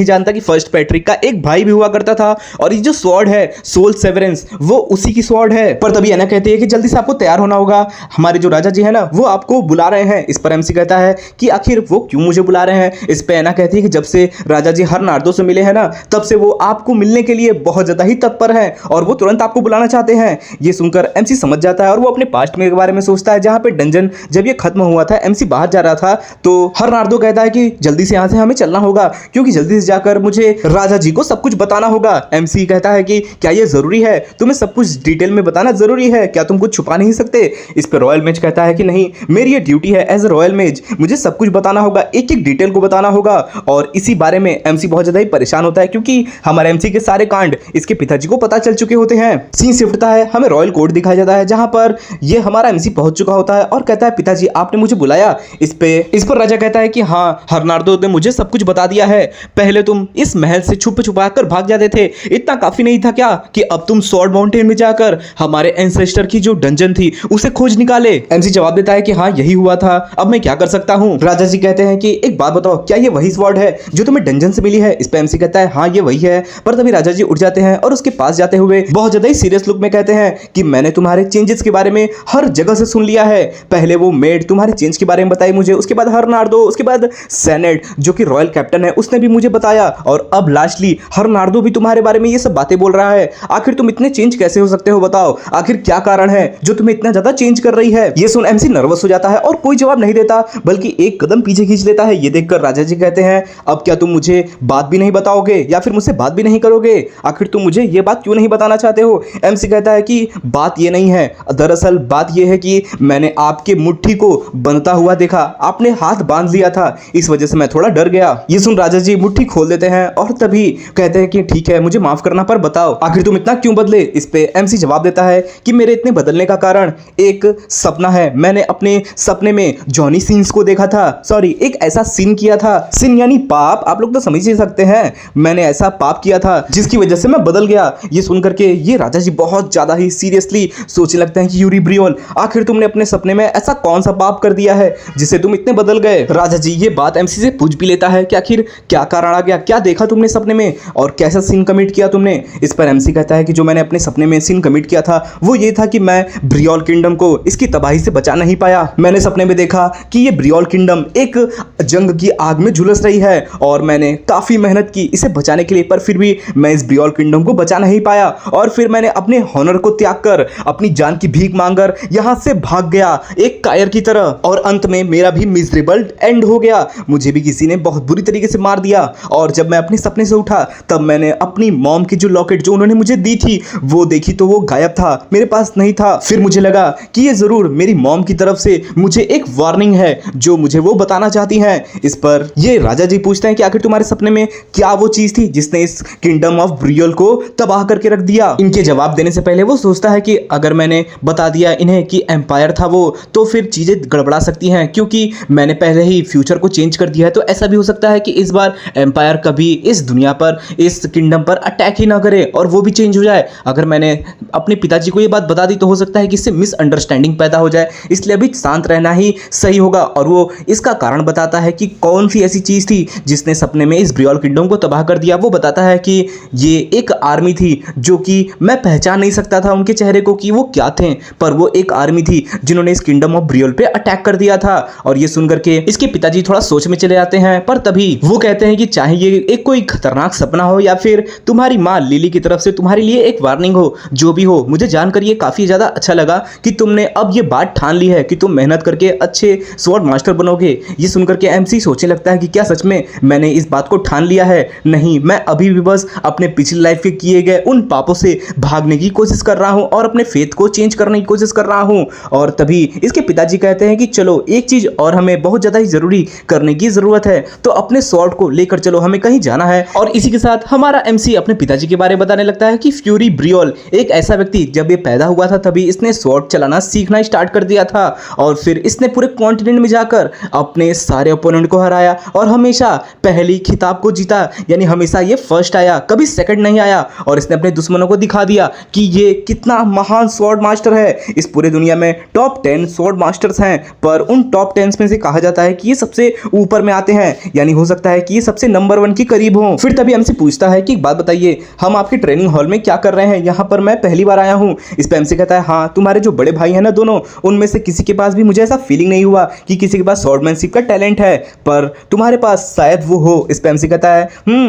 जानता कि फर्स्ट पैट्रिक का एक भाई भी हुआ करता था और ये जो स्वॉर्ड है सोल सेवरेंस वो उसी की स्वॉर्ड है। पर तभी एना कहती है कि जल्दी से आपको तैयार होना होगा, हमारे जो राजा जी है ना वो आपको बुला रहे हैं। इस पर एमसी कहता है कि आखिर वो क्यों मुझे बुला रहे हैं। इस पे एना कहती है कि जब से राजा जी हरनार्दो से मिले हैं ना तब से वो आपको मिलने के लिए बहुत ज्यादा ही तत्पर है और वो तुरंत आपको बुलाना चाहते हैं। ये सुनकर एमसी समझ जाता है और वो अपने पास्ट में के बारे में सोचता है जहां पे डंजन जब ये खत्म हुआ था, एमसी बाहर जा रहा था तो हरनार्दो कहता है कि जल्दी से यहां से हमें चलना होगा क्योंकि जल्दी से जाकर मुझे राजा जी को सब कुछ बताना होगा। एमसी कहता है कि क्या ये जरूरी है, तुम्हें सब कुछ डिटेल में बताना जरूरी है, क्या तुम कुछ छुपा नहीं सकते। इस पर रॉयल मेज कहता है कि नहीं, मेरी ये ड्यूटी है एज ए रॉयल मेज, मुझे सब कुछ बताना होगा, एक एक डिटेल को बताना होगा। और इसी बारे में एमसी बहुत ज्यादा ही परेशान होता है क्योंकि हमारे एमसी के सारे कांड इसके पिताजी को पता चल चुके होते हैं। सीन शिफ्टता है, हमें रॉयल कोर्ट दिखाया जाता है जहां पर ये हमारा एमसी पहुंच चुका होता है और कहता है पिताजी आपने मुझे बुलाया। इस पर राजा कहता है कि हाँ, हरनार्दो ने मुझे सब कुछ बता दिया है, पहले तुम इस महल से छुप छुपा कर भाग जाते थे, इतना काफी नहीं था क्या कि अब तुम स्वॉर्ड माउंटेन में जाकर हमारे एंसेस्टर की जो डंजन थी उसे खोज निकाले। एमसी जवाब देता है कि हाँ यही हुआ था, अब मैं क्या कर सकता हूँ। राजा जी कहते हैं कि एक बात बताओ, क्या ये वही स्वॉर्ड है जो तुम्हें डंजन से मिली है। इस पे एमसी कहता है हाँ ये वही है। पर तभी राजा जी उठ जाते हैं और उसके पास जाते हुए बहुत ज्यादा ही सीरियस लुक में कहते हैं कि मैंने तुम्हारे चेंजेस के बारे में हर जगह से सुन लिया है। पहले वो मेड तुम्हारे चेंज के बारे में बताई मुझे, उसके बाद हरनार्दो, उसके बाद सेनेट जो कि रॉयल कैप्टन है उसने भी मुझे बताया और अब लास्टली हरनार्दो भी तुम्हारे बारे में ये सब बातें बोल रहा है। आखिर तुम इतने चेंज कैसे हो सकते हो, बताओ आखिर क्या कारण है जो तुम्हें इतना ज्यादा चेंज कर रही है। ये सुन एमसी नर्वस हो जाता है और कोई जवाब नहीं देता बल्कि एक कदम पीछे खींच लेता है। ये देखकर राजा जी कहते हैं अब क्या तुम मुझे बात भी नहीं बताओगे या फिर मुझसे बात भी नहीं करोगे, आखिर तुम मुझे ये बात क्यों नहीं बताना चाहते हो। एमसी कहता है कि बात ये नहीं है, दरअसल बात ये है कि मैंने आपके मुट्ठी को बनता हुआ देखा, आपने हाथ बांध लिया था, इस वजह से मैं थोड़ा डर गया। ये सुन राजा जी मुट्ठी खोल देते हैं और तभी कहते हैं कि ठीक है मुझे माफ करना, पर बताओ आखिर तुम इतना क्यों बदले। इस पे एमसी जवाब देता है कि मेरे इतने बदलने का कारण एक सपना है, मैंने अपने सपने में जॉनी सीन्स को देखा था, सॉरी एक ऐसा सीन किया था, सीन यानी पाप, आप लोग तो समझ ही सकते हैं, मैंने ऐसा पाप किया था जिसकी वजह से मैं बदल गया। ये सुनकर के ये राजा जी बहुत ज्यादा ही सीरियसली सोचने लगते हैं कि यूरी ब्रियोल आखिर तुमने अपने सपने में ऐसा कौन सा पाप कर दिया है जिसे तुम इतने बदल गए। राजा जी ये बात एमसी से पूछ भी लेता है कि आखिर क्या कारण आ गया, क्या देखा तुमने सपने में और कैसा सीन कमिट किया तुमने। इस पर एमसी कहता है कि जो मैंने अपने सपने में सीन कमिट किया था वो ये था कि मैं ब्रियोल किंगडम को इसकी तबाही से बचा नहीं पाया। मैंने सपने में देखा कि ये ब्रियोल किंगडम एक जंग की आग में झुलस रही है और मैंने काफी मेहनत की इसे बचाने के लिए, पर फिर भी मैं इस ब्रियोल किंगडम को बचा नहीं पाया और फिर मैंने अपने हॉनर को त्याग कर अपनी जान की भीख मांगकर यहां से भाग गया एक कायर की तरह और अंत में मेरा भी मिजरेबल एंड हो गया, मुझे भी किसी ने बहुत बुरी तरीके से मार दिया। और जब मैं अपने सपने से उठा तब मैंने अपनी मॉम की जो लॉकेट जो उन्होंने मुझे दी थी वो देखी तो वो गायब था, मेरे पास नहीं था। फिर मुझे लगा कि ये जरूर मेरी मॉम की तरफ से मुझे एक वार्निंग है जो मुझे वो बताना चाहती हैं। इस पर ये राजा जी पूछते हैं कि आखिर तुम्हारे सपने में क्या वो चीज थी जिसने इस किंगडम ऑफ ब्रियोल को तबाह करके रख दिया। इनके जवाब देने से पहले वो सोचता है कि अगर मैंने बता दिया इन्हें कि एम्पायर था वो तो फिर चीजें गड़बड़ा सकती हैं क्योंकि मैंने पहले ही फ्यूचर को चेंज कर दिया है, तो ऐसा भी हो सकता है कि इस बार एम्पायर कभी इस दुनिया पर इस किंगडम पर अटैक ही ना करे और वो भी चेंज हो जाए। अगर मैंने अपने पिताजी को ये बात बता दी तो हो सकता है कि इससे मिसअंडरस्टैंडिंग पैदा हो जाए, इसलिए अभी शांत रहना ही सही होगा। और वो इसका कारण बताता है कि कौन सी ऐसी चीज थी जिसने सपने में इस ब्रियोल किंगडम को तबाह कर दिया। वो बताता है कि ये एक आर्मी थी जो कि मैं पहचान नहीं सकता था उनके चेहरे को कि वो क्या थे, पर वो एक आर्मी थी जिन्होंने इस किंगडम ऑफ ब्रियोल पे अटैक कर दिया था। और ये सुनकर के इसके पिताजी थोड़ा सोच में चले जाते हैं, पर तभी वो कहते हैं कि चाहे ये एक कोई खतरनाक सपना हो या फिर तुम्हारी माँ लिली की तरफ से तुम्हारे लिए एक वार्निंग हो, जो भी हो, मुझे जानकर ये काफी ज्यादा अच्छा लगा कि तुमने अब ये बात ठान ली है कि तुम मेहनत करके अच्छे स्वॉर्ड मास्टर बनोगे। ये सुनकर के एमसी सोचने लगता है कि क्या सच में मैंने इस बात को ठान लिया है, नहीं मैं अभी भी बस अपने पिछली लाइफ के किए गए उन पापों से भागने की कोशिश कर रहा हूं और अपने फेथ को चेंज करने की कोशिश कर रहा हूं। और तभी इसके पिताजी कहते हैं कि चलो एक चीज और हमें बहुत ज्यादा ही जरूरी करने की जरूरत है, तो अपने स्वॉर्ड को लेकर चलो, हमें कहीं जाना है। और इसी के साथ हमारा एमसी अपने पिताजी के बारे में बताने लगता है कि फ्यूरी ब्रियोल एक ऐसा व्यक्ति जब ये पैदा हुआ था तभी इसने स्वॉर्ड चलाना सीखना स्टार्ट कर दिया था और फिर इसने पूरे कॉन्टिनेंट में जाकर अपने सारे ओपोनेंट को हराया और हमेशा पहली खिताब को जीता, यानी हमेशा ये फर्स्ट आया, कभी सेकंड नहीं आया। और इसने अपने दुश्मनों को दिखा दिया कि ये कितना महान स्वॉर्ड मास्टर है, इस पूरे दुनिया में टॉप 10 स्वॉर्ड मास्टर मास्टर्स हैं, पर उन टॉप 10 में से कहा जाता है कि ये सबसे ऊपर में आते हैं, यानी हो सकता है कि ये सबसे नंबर 1 के करीब हो। फिर तभी एमसी पूछता है कि एक बात बताइए, हम आपके ट्रेनिंग हॉल में क्या कर रहे हैं, यहाँ पर मैं पहली बार आया हूँ। इस पे एमसी कहता है हाँ, तुम्हारे जो बड़े भाई हैं ना दोनों, उनमें से किसी के पास भी मुझे ऐसा फीलिंग नहीं हुआ कि किसी के पास स्वॉर्डमैनशिप का टैलेंट है, पर तुम्हारे पास शायद वो हो। इस पे एमसी कहता है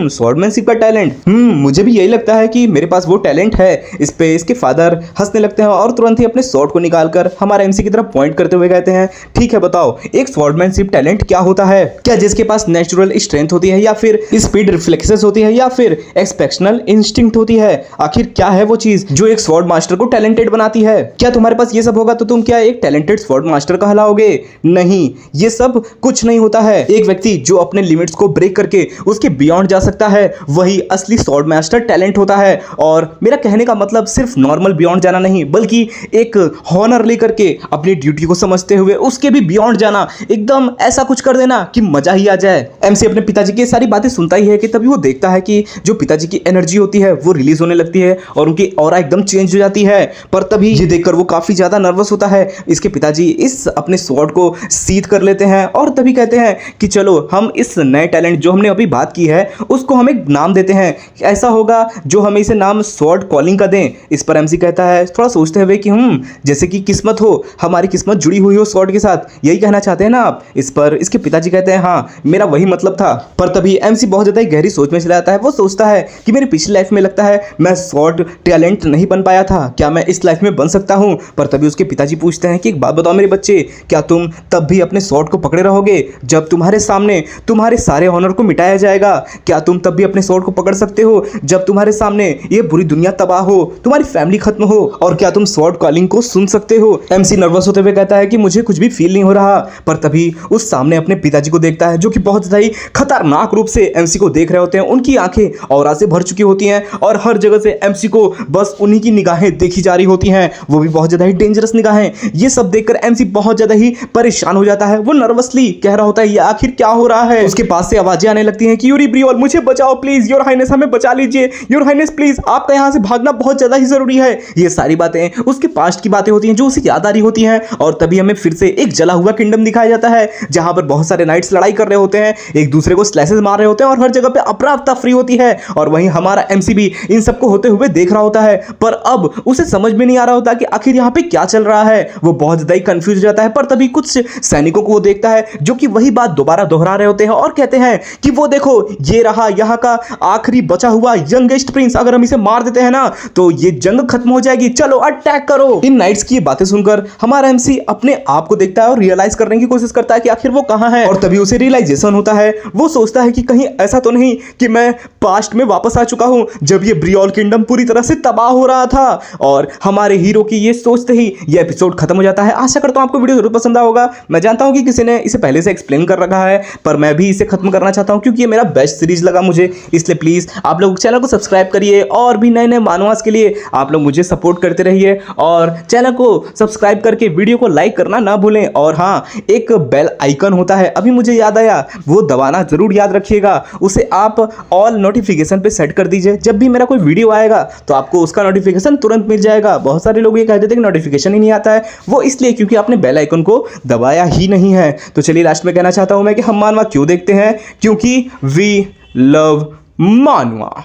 स्वॉर्डमैनशिप का टैलेंट, मुझे भी यही लगता है कि मेरे पास वो टैलेंट है। इस पे इसके फादर हंसने लगते हैं और तुरंत ही अपने स्वॉर्ड को निकालकर हमारे एमसी की तरफ पॉइंट करते हुए कहते हैं ठीक है बताओ, एक स्वॉर्डमैनशिप टैलेंट क्या होता है? क्या जिसके पास नेचुरल स्ट्रेंथ होती है, या फिर स्पीड रिफ्लेक्सेस होती है, या फिर एक्सपेक्शनल इंस्टिंक्ट होती है? आखिर क्या है वो चीज जो एक स्वॉर्ड मास्टर को टैलेंटेड बनाती है? क्या तुम्हारे पास ये सब होगा तो तुम क्या एक टैलेंटेड स्वॉर्ड मास्टर कहलाओगे? नहीं, ये सब कुछ नहीं होता है। एक व्यक्ति जो अपने लिमिट्स को ब्रेक करके उसके बियॉन्ड जा सकता है, वही असली स्वॉर्ड मास्टर टैलेंट होता है। और मेरा कहने का मतलब सिर्फ नॉर्मल बियॉन्ड जाना नहीं, बल्कि एक हॉनर लेकर के अपनी ड्यूटी को समझते हुए उसके भी बियॉन्ड जाना, एकदम ऐसा कुछ कर देना कि मजा ही आ जाए। एमसी अपने पिताजी की सारी बातें सुनता ही है कि तभी वो देखता है कि जो पिताजी की एनर्जी होती है वो रिलीज होने लगती है और उनकी ऑरा एकदम चेंज हो जाती है। पर तभी ये देखकर वो काफी ज्यादा नर्वस होता है। इसके पिताजी इस अपने स्वॉर्ड को सीध कर लेते हैं और तभी कहते हैं कि चलो हम इस नए टैलेंट जो हमने अभी बात की है उसको हम एक नाम देते हैं, ऐसा होगा जो हमें इसे नाम स्वॉर्ड कॉलिंग का दें। इस पर एमसी कहता है थोड़ा सोचते हुए कि जैसे कि किस्मत हो, हमारी किस्मत जुड़ी हुई हो स्वॉर्ड के साथ, यही कहना चाहते हैं ना आप? इस पर इसके पिताजी कहते हैं हाँ, मेरा वही मतलब था। पर तभी एमसी बहुत ज्यादा गहरी सोच में चला जाता है। वो सोचता है कि मेरी पिछली लाइफ में लगता है मैं स्वॉर्ड टैलेंट नहीं बन पाया था, क्या मैं इस लाइफ में बन सकता हूं? पर तभी उसके पिताजी पूछते हैं कि एक बात बताओ मेरे बच्चे, क्या तुम तब भी अपने स्वॉर्ड को पकड़े रहोगे जब तुम्हारे सामने तुम्हारे सारे ऑनर को मिटाया जाएगा? क्या तुम तब भी अपने स्वॉर्ड को पकड़ सकते हो जब तुम्हारे सामने ये बुरी दुनिया तबाह हो, तुम्हारी फैमिली खत्म हो? और क्या तुम स्वॉर्ड कॉलिंग को सुन सकते हो? एमसी नर्वस होते हुए कहता है कि मुझे कुछ भी फील नहीं हो रहा। पर तभी उस सामने अपने पिताजी को देखता है जो कि बहुत ज्यादा ही खतरनाक रूप से एमसी को देख रहे होते हैं। उनकी आंखें ऑरा से भर चुकी होती हैं और हर जगह से एमसी को बस उन्हीं की निगाहें देखी जा रही होती हैं, वो भी बहुत ज्यादा ही डेंजरस निगाहें। ये सब देखकर एमसी बहुत ज्यादा ही परेशान हो जाता है। वो नर्वसली कह रहा होता है ये आखिर क्या हो रहा है? उसके पास से आवाजें आने लगती हैं कि यूरी ब्रियोल मुझे बचाओ प्लीज, योर हाइनेस हमें बचा लीजिए, योर हाइनेस प्लीज आपका यहाँ से भागना बहुत ज्यादा ही जरूरी है। ये सारी बातें उसके पास्ट की बातें होती हैं जो उसे याद आ रही होती हैं। और तभी हमें फिर से एक जला हुआ किंगडम दिखाया जाता है जहां पर बहुत सारे नाइट्स लड़ाई कर रहे होते हैं, एक दूसरे को स्लैशेस मार रहे होते हैं और हर जगह पे अफरा तफरी होती है। और वहीं हमारा एमसी भी इन सबको होते हुए देख रहा होता है, पर अब उसे समझ में नहीं आ रहा होता कि आखिर यहाँ पे क्या चल रहा है। वो बहुत ज्यादा ही कंफ्यूज हो जाता है। पर तभी कुछ सैनिकों को वो देखता है जो कि वही बात दोबारा दोहरा रहे होते हैं और कहते हैं कि वो देखो ये रहा यहाँ का आखिरी बचा हुआ यंगेस्ट प्रिंस, अगर हम इसे मार देते हैं ना तो ये जंग खत्म हो जाएगी, चलो अटैक करो। इन नाइट्स की बातें सुनकर हमारा एमसी अपने आप को देखता है और रियलाइज करने की कोशिश करता है कि आखिर वो कहां है। और तभी उसे रियलाइजेशन होता है। वो सोचता है कि कहीं ऐसा तो नहीं कि मैं पास्ट में वापस आ चुका हूं जब ये ब्रियोल किंगडम पूरी तरह से तबाह हो रहा था। और हमारे हीरो की ये सोचते ही ये एपिसोड खत्म हो जाता है। आशा करता हूं आपको वीडियो जरूर पसंद होगा। मैं जानता हूं कि किसी ने इसे पहले से एक्सप्लेन कर रखा है, पर मैं भी इसे खत्म करना चाहता हूं क्योंकि ये मेरा बेस्ट सीरीज लगा मुझे। इसलिए प्लीज आप लोग चैनल को सब्सक्राइब करिए और भी नए नए मानवास के लिए आप लोग मुझे सपोर्ट करते रहिए और चैनल को सब्सक्राइब करके वीडियो को लाइक करना ना भूलें। और हाँ, एक बेल आइकन होता है, अभी मुझे याद आया, वो दबाना जरूर याद रखिएगा। उसे आप ऑल नोटिफिकेशन पे सेट कर दीजिए। जब भी मेरा कोई वीडियो आएगा तो आपको उसका नोटिफिकेशन तुरंत मिल जाएगा। बहुत सारे लोग ये कहते थे कि नोटिफिकेशन ही नहीं आता है, वो इसलिए क्योंकि आपने बेल आइकन को दबाया ही नहीं है। तो चलिए लास्ट में कहना चाहता हूं मैं कि हम मानवा क्यों देखते हैं, क्योंकि वी लव मानवा।